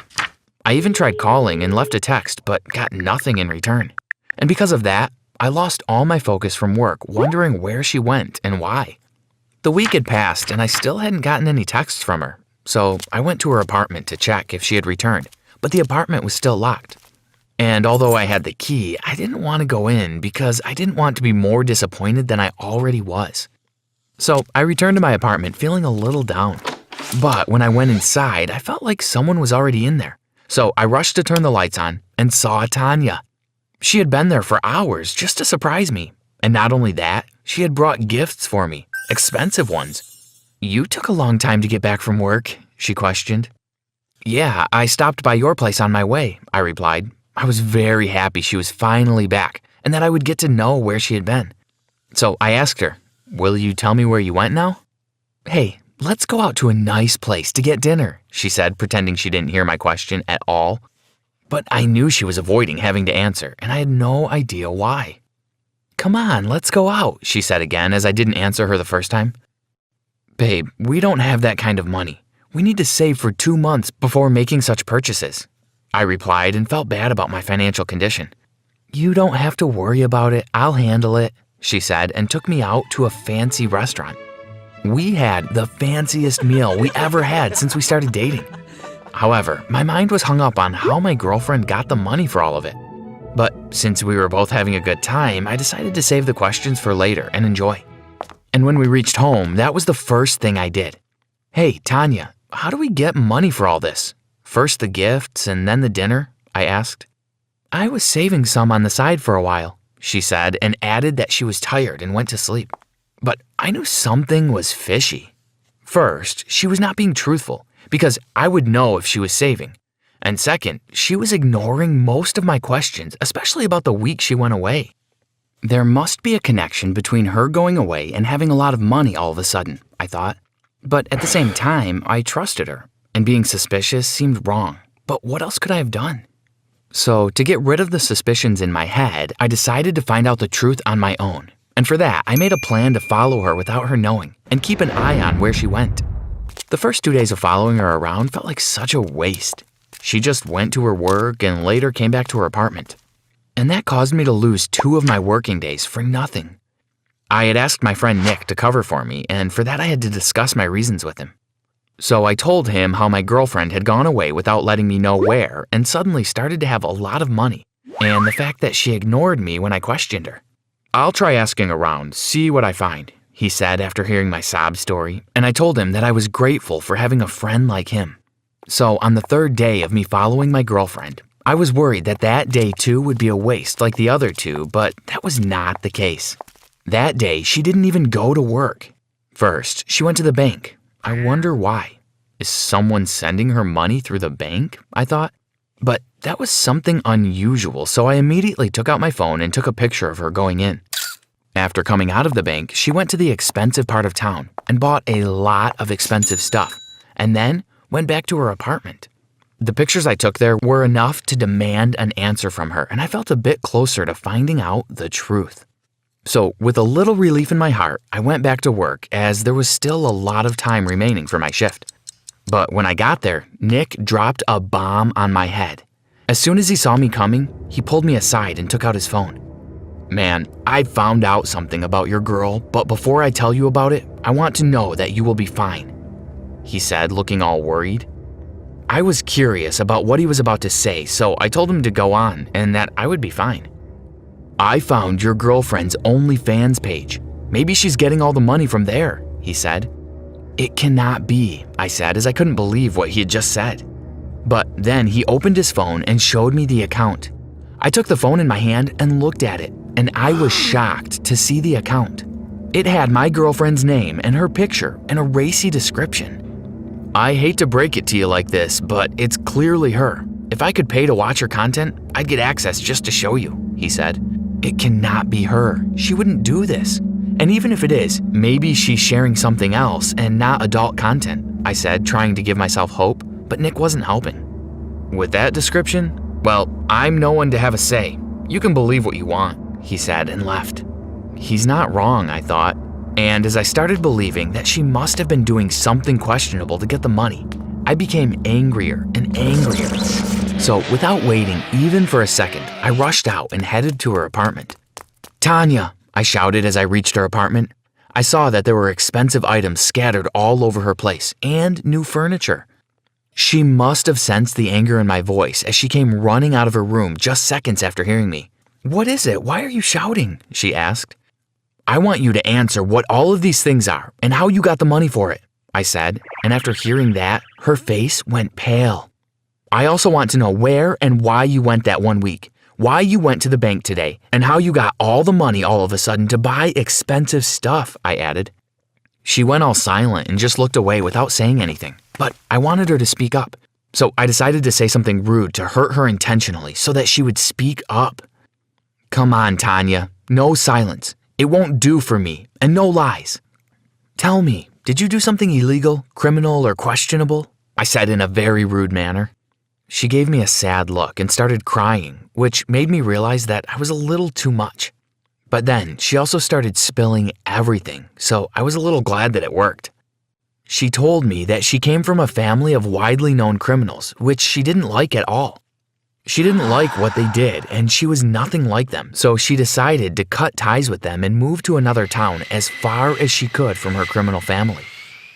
I even tried calling and left a text, but got nothing in return. And because of that, I lost all my focus from work, wondering where she went and why. The week had passed, and I still hadn't gotten any texts from her, so I went to her apartment to check if she had returned, but the apartment was still locked. And although I had the key, I didn't want to go in because I didn't want to be more disappointed than I already was. So I returned to my apartment feeling a little down. But when I went inside, I felt like someone was already in there. So I rushed to turn the lights on and saw Tanya. She had been there for hours just to surprise me. And not only that, she had brought gifts for me, expensive ones. "You took a long time to get back from work," she questioned. "Yeah, I stopped by your place on my way," I replied. I was very happy she was finally back and that I would get to know where she had been. So I asked her, "Will you tell me where you went now?" "Hey, let's go out to a nice place to get dinner," she said, pretending she didn't hear my question at all. But I knew she was avoiding having to answer, and I had no idea why. "Come on, let's go out," she said again as I didn't answer her the first time. "Babe, we don't have that kind of money. We need to save for 2 months before making such purchases," I replied and felt bad about my financial condition. "You don't have to worry about it. I'll handle it," she said and took me out to a fancy restaurant. We had the fanciest meal we ever had since we started dating. However, my mind was hung up on how my girlfriend got the money for all of it. But since we were both having a good time, I decided to save the questions for later and enjoy. And when we reached home, that was the first thing I did. "Hey, Tanya, how do we get money for all this? First the gifts and then the dinner?" I asked. "I was saving some on the side for a while," she said, and added that she was tired and went to sleep. But I knew something was fishy. First, she was not being truthful, because I would know if she was saving. And second, she was ignoring most of my questions, especially about the week she went away. There must be a connection between her going away and having a lot of money all of a sudden, I thought. But at the same time, I trusted her, and being suspicious seemed wrong. But what else could I have done? So, to get rid of the suspicions in my head, I decided to find out the truth on my own. And for that, I made a plan to follow her without her knowing and keep an eye on where she went. The first 2 days of following her around felt like such a waste. She just went to her work and later came back to her apartment. And that caused me to lose 2 of my working days for nothing. I had asked my friend Nick to cover for me, and for that I had to discuss my reasons with him. So I told him how my girlfriend had gone away without letting me know where and suddenly started to have a lot of money, and the fact that she ignored me when I questioned her. "I'll try asking around, see what I find," he said after hearing my sob story, and I told him that I was grateful for having a friend like him. So on the 3rd day of me following my girlfriend, I was worried that that day too would be a waste like the other 2, but that was not the case. That day, she didn't even go to work. First, she went to the bank. I wonder why. Is someone sending her money through the bank? I thought. But that was something unusual, so I immediately took out my phone and took a picture of her going in. After coming out of the bank, she went to the expensive part of town and bought a lot of expensive stuff, and then went back to her apartment. The pictures I took there were enough to demand an answer from her, and I felt a bit closer to finding out the truth. So, with a little relief in my heart, I went back to work as there was still a lot of time remaining for my shift. But when I got there, Nick dropped a bomb on my head. As soon as he saw me coming, he pulled me aside and took out his phone. Man, I found out something about your girl, but before I tell you about it, I want to know that you will be fine," he said, looking all worried. I was curious about what he was about to say, so I told him to go on and that I would be fine. "I found your girlfriend's OnlyFans page. Maybe she's getting all the money from there," he said. "It cannot be," I said, as I couldn't believe what he had just said. But then he opened his phone and showed me the account. I took the phone in my hand and looked at it, and I was shocked to see the account. It had my girlfriend's name and her picture and a racy description. "I hate to break it to you like this, but it's clearly her. If I could pay to watch her content, I'd get access just to show you," he said. "It cannot be her. She wouldn't do this. And even if it is, maybe she's sharing something else and not adult content," I said, trying to give myself hope, but Nick wasn't helping. "With that description, well, I'm no one to have a say. You can believe what you want," he said and left. He's not wrong, I thought. And as I started believing that she must have been doing something questionable to get the money, I became angrier and angrier. So without waiting even for a second, I rushed out and headed to her apartment. "Tanya," I shouted as I reached her apartment. I saw that there were expensive items scattered all over her place and new furniture. She must have sensed the anger in my voice as she came running out of her room just seconds after hearing me. "What is it? Why are you shouting?" she asked. "I want you to answer what all of these things are and how you got the money for it," I said, and after hearing that, her face went pale. "I also want to know where and why you went that 1 week, why you went to the bank today, and how you got all the money all of a sudden to buy expensive stuff," I added. She went all silent and just looked away without saying anything, but I wanted her to speak up, so I decided to say something rude to hurt her intentionally so that she would speak up. "Come on, Tanya, no silence. It won't do for me, and no lies. Tell me, did you do something illegal, criminal, or questionable?" I said in a very rude manner. She gave me a sad look and started crying, which made me realize that I was a little too much. But then she also started spilling everything, so I was a little glad that it worked. She told me that she came from a family of widely known criminals, which she didn't like at all. She didn't like what they did, and she was nothing like them, so she decided to cut ties with them and move to another town as far as she could from her criminal family.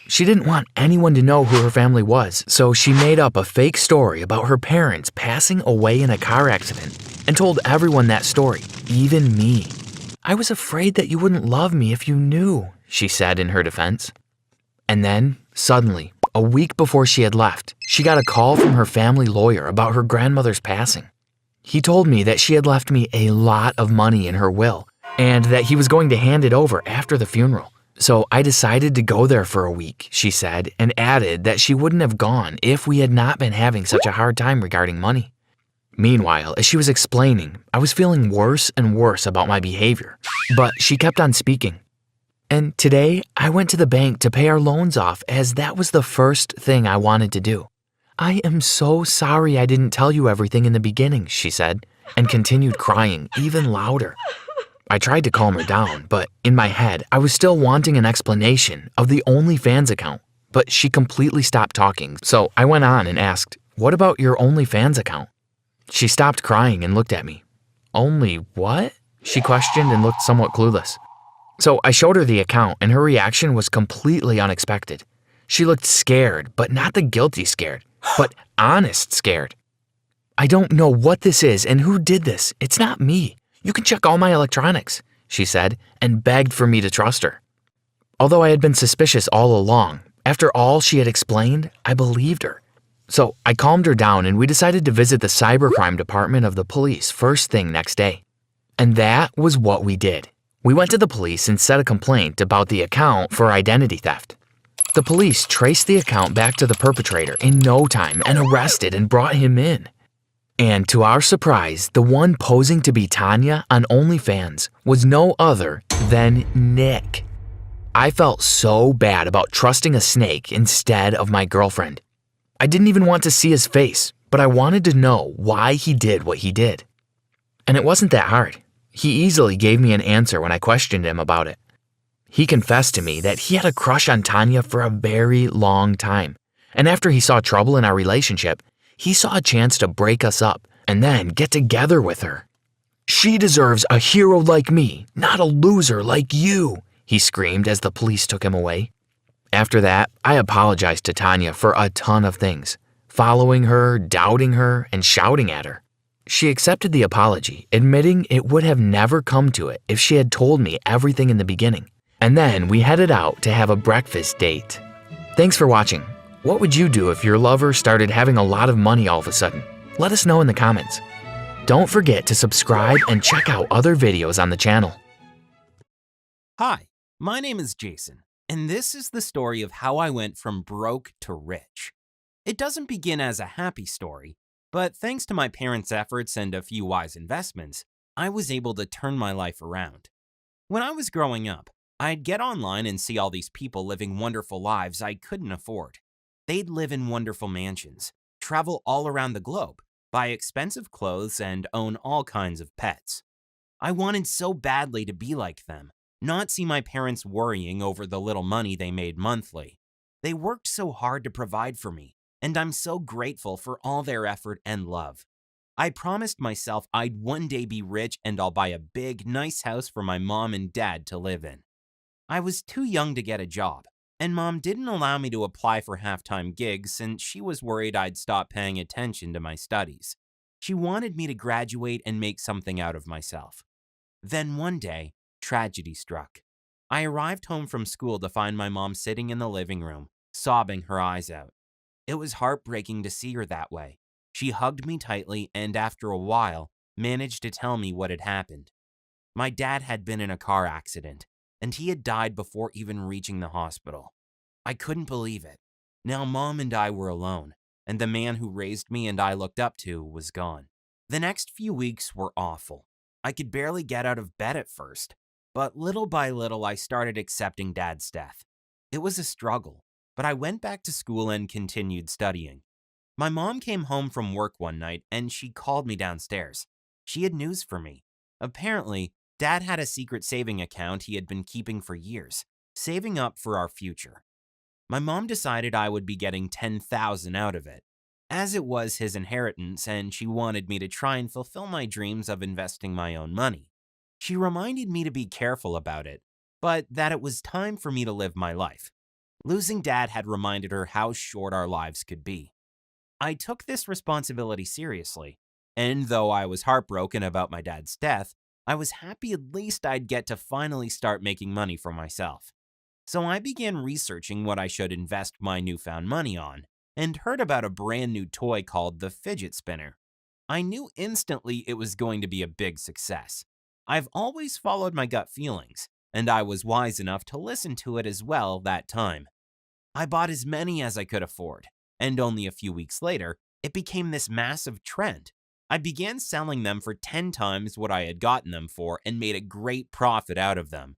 She didn't want anyone to know who her family was, so she made up a fake story about her parents passing away in a car accident and told everyone that story, even me. "I was afraid that you wouldn't love me if you knew," she said in her defense. And then, suddenly, a week before she had left, she got a call from her family lawyer about her grandmother's passing. He told me that she had left me a lot of money in her will and that he was going to hand it over after the funeral. So I decided to go there for a week, she said, and added that she wouldn't have gone if we had not been having such a hard time regarding money. Meanwhile, as she was explaining, I was feeling worse and worse about my behavior, but she kept on speaking. "And today, I went to the bank to pay our loans off as that was the first thing I wanted to do. I am so sorry I didn't tell you everything in the beginning," she said, and continued crying even louder. I tried to calm her down, but in my head, I was still wanting an explanation of the OnlyFans account, but she completely stopped talking, so I went on and asked, "What about your OnlyFans account?" She stopped crying and looked at me. "Only what?" she questioned and looked somewhat clueless. So I showed her the account, and her reaction was completely unexpected. She looked scared, but not the guilty scared, but honest scared. "I don't know what this is and who did this. It's not me. You can check all my electronics," she said, and begged for me to trust her. Although I had been suspicious all along, after all she had explained, I believed her. So I calmed her down and we decided to visit the cybercrime department of the police first thing next day. And that was what we did. We went to the police and set a complaint about the account for identity theft. The police traced the account back to the perpetrator in no time and arrested and brought him in. And to our surprise, the one posing to be Tanya on OnlyFans was no other than Nick. I felt so bad about trusting a snake instead of my girlfriend. I didn't even want to see his face, but I wanted to know why he did what he did. And it wasn't that hard. He easily gave me an answer when I questioned him about it. He confessed to me that he had a crush on Tanya for a very long time, and after he saw trouble in our relationship, he saw a chance to break us up and then get together with her. "She deserves a hero like me, not a loser like you," he screamed as the police took him away. After that, I apologized to Tanya for a ton of things, following her, doubting her, and shouting at her. She accepted the apology, admitting it would have never come to it if she had told me everything in the beginning. And then we headed out to have a breakfast date. Thanks for watching. What would you do if your lover started having a lot of money all of a sudden? Let us know in the comments. Don't forget to subscribe and check out other videos on the channel. Hi, my name is Jason, and this is the story of how I went from broke to rich. It doesn't begin as a happy story, but thanks to my parents' efforts and a few wise investments, I was able to turn my life around. When I was growing up, I'd get online and see all these people living wonderful lives I couldn't afford. They'd live in wonderful mansions, travel all around the globe, buy expensive clothes, and own all kinds of pets. I wanted so badly to be like them, not see my parents worrying over the little money they made monthly. They worked so hard to provide for me, and I'm so grateful for all their effort and love. I promised myself I'd one day be rich and I'll buy a big, nice house for my mom and dad to live in. I was too young to get a job, and Mom didn't allow me to apply for half-time gigs since she was worried I'd stop paying attention to my studies. She wanted me to graduate and make something out of myself. Then one day, tragedy struck. I arrived home from school to find my mom sitting in the living room, sobbing her eyes out. It was heartbreaking to see her that way. She hugged me tightly and after a while, managed to tell me what had happened. My dad had been in a car accident, and he had died before even reaching the hospital. I couldn't believe it. Now Mom and I were alone, and the man who raised me and I looked up to was gone. The next few weeks were awful. I could barely get out of bed at first, but little by little I started accepting Dad's death. It was a struggle, but I went back to school and continued studying. My mom came home from work one night and she called me downstairs. She had news for me. Apparently, Dad had a secret saving account he had been keeping for years, saving up for our future. My mom decided I would be getting $10,000 out of it, as it was his inheritance, and she wanted me to try and fulfill my dreams of investing my own money. She reminded me to be careful about it, but that it was time for me to live my life. Losing Dad had reminded her how short our lives could be. I took this responsibility seriously, and though I was heartbroken about my dad's death, I was happy at least I'd get to finally start making money for myself. So I began researching what I should invest my newfound money on, and heard about a brand new toy called the fidget spinner. I knew instantly it was going to be a big success. I've always followed my gut feelings, and I was wise enough to listen to it as well that time. I bought as many as I could afford, and only a few weeks later, it became this massive trend. I began selling them for 10 times what I had gotten them for and made a great profit out of them.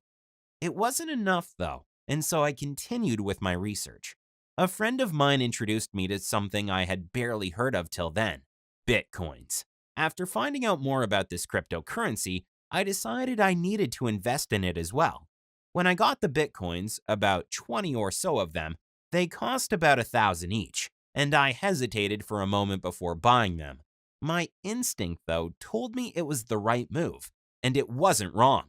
It wasn't enough though, and so I continued with my research. A friend of mine introduced me to something I had barely heard of till then, Bitcoins. After finding out more about this cryptocurrency, I decided I needed to invest in it as well. When I got the Bitcoins, about 20 or so of them, they cost about $1,000 each, and I hesitated for a moment before buying them. My instinct, though, told me it was the right move, and it wasn't wrong.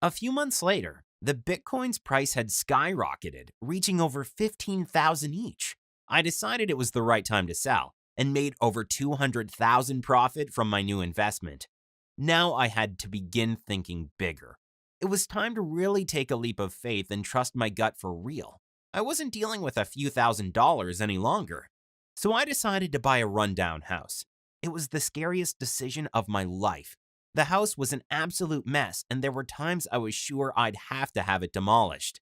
A few months later, the Bitcoin's price had skyrocketed, reaching over $15,000 each. I decided it was the right time to sell, and made over $200,000 profit from my new investment. Now I had to begin thinking bigger. It was time to really take a leap of faith and trust my gut for real. I wasn't dealing with a few $1,000s any longer. So I decided to buy a rundown house. It was the scariest decision of my life. The house was an absolute mess, and there were times I was sure I'd have to have it demolished.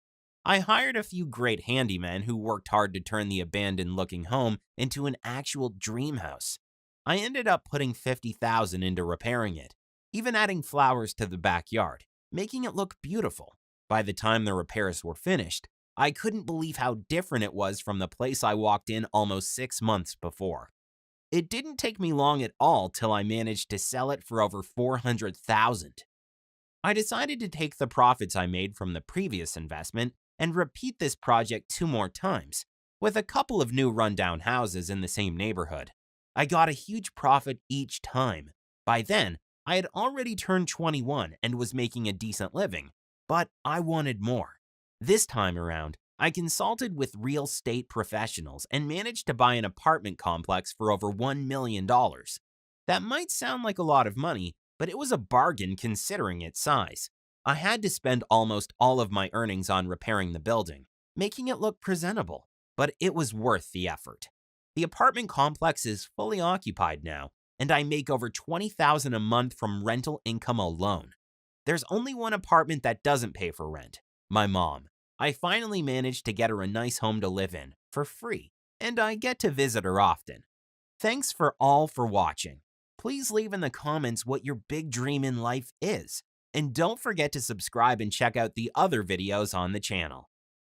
I hired a few great handymen who worked hard to turn the abandoned-looking home into an actual dream house. I ended up putting $50,000 into repairing it, even adding flowers to the backyard, making it look beautiful. By the time the repairs were finished, I couldn't believe how different it was from the place I walked in almost 6 months before. It didn't take me long at all till I managed to sell it for over $400,000. I decided to take the profits I made from the previous investment and repeat this project 2 more times, with a couple of new rundown houses in the same neighborhood. I got a huge profit each time. By then, I had already turned 21 and was making a decent living, but I wanted more. This time around, I consulted with real estate professionals and managed to buy an apartment complex for over $1 million. That might sound like a lot of money, but it was a bargain considering its size. I had to spend almost all of my earnings on repairing the building, making it look presentable, but it was worth the effort. The apartment complex is fully occupied now, and I make over $20,000 a month from rental income alone. There's only one apartment that doesn't pay for rent, my mom. I finally managed to get her a nice home to live in for free, and I get to visit her often. Thanks for watching. Please leave in the comments what your big dream in life is, and don't forget to subscribe and check out the other videos on the channel.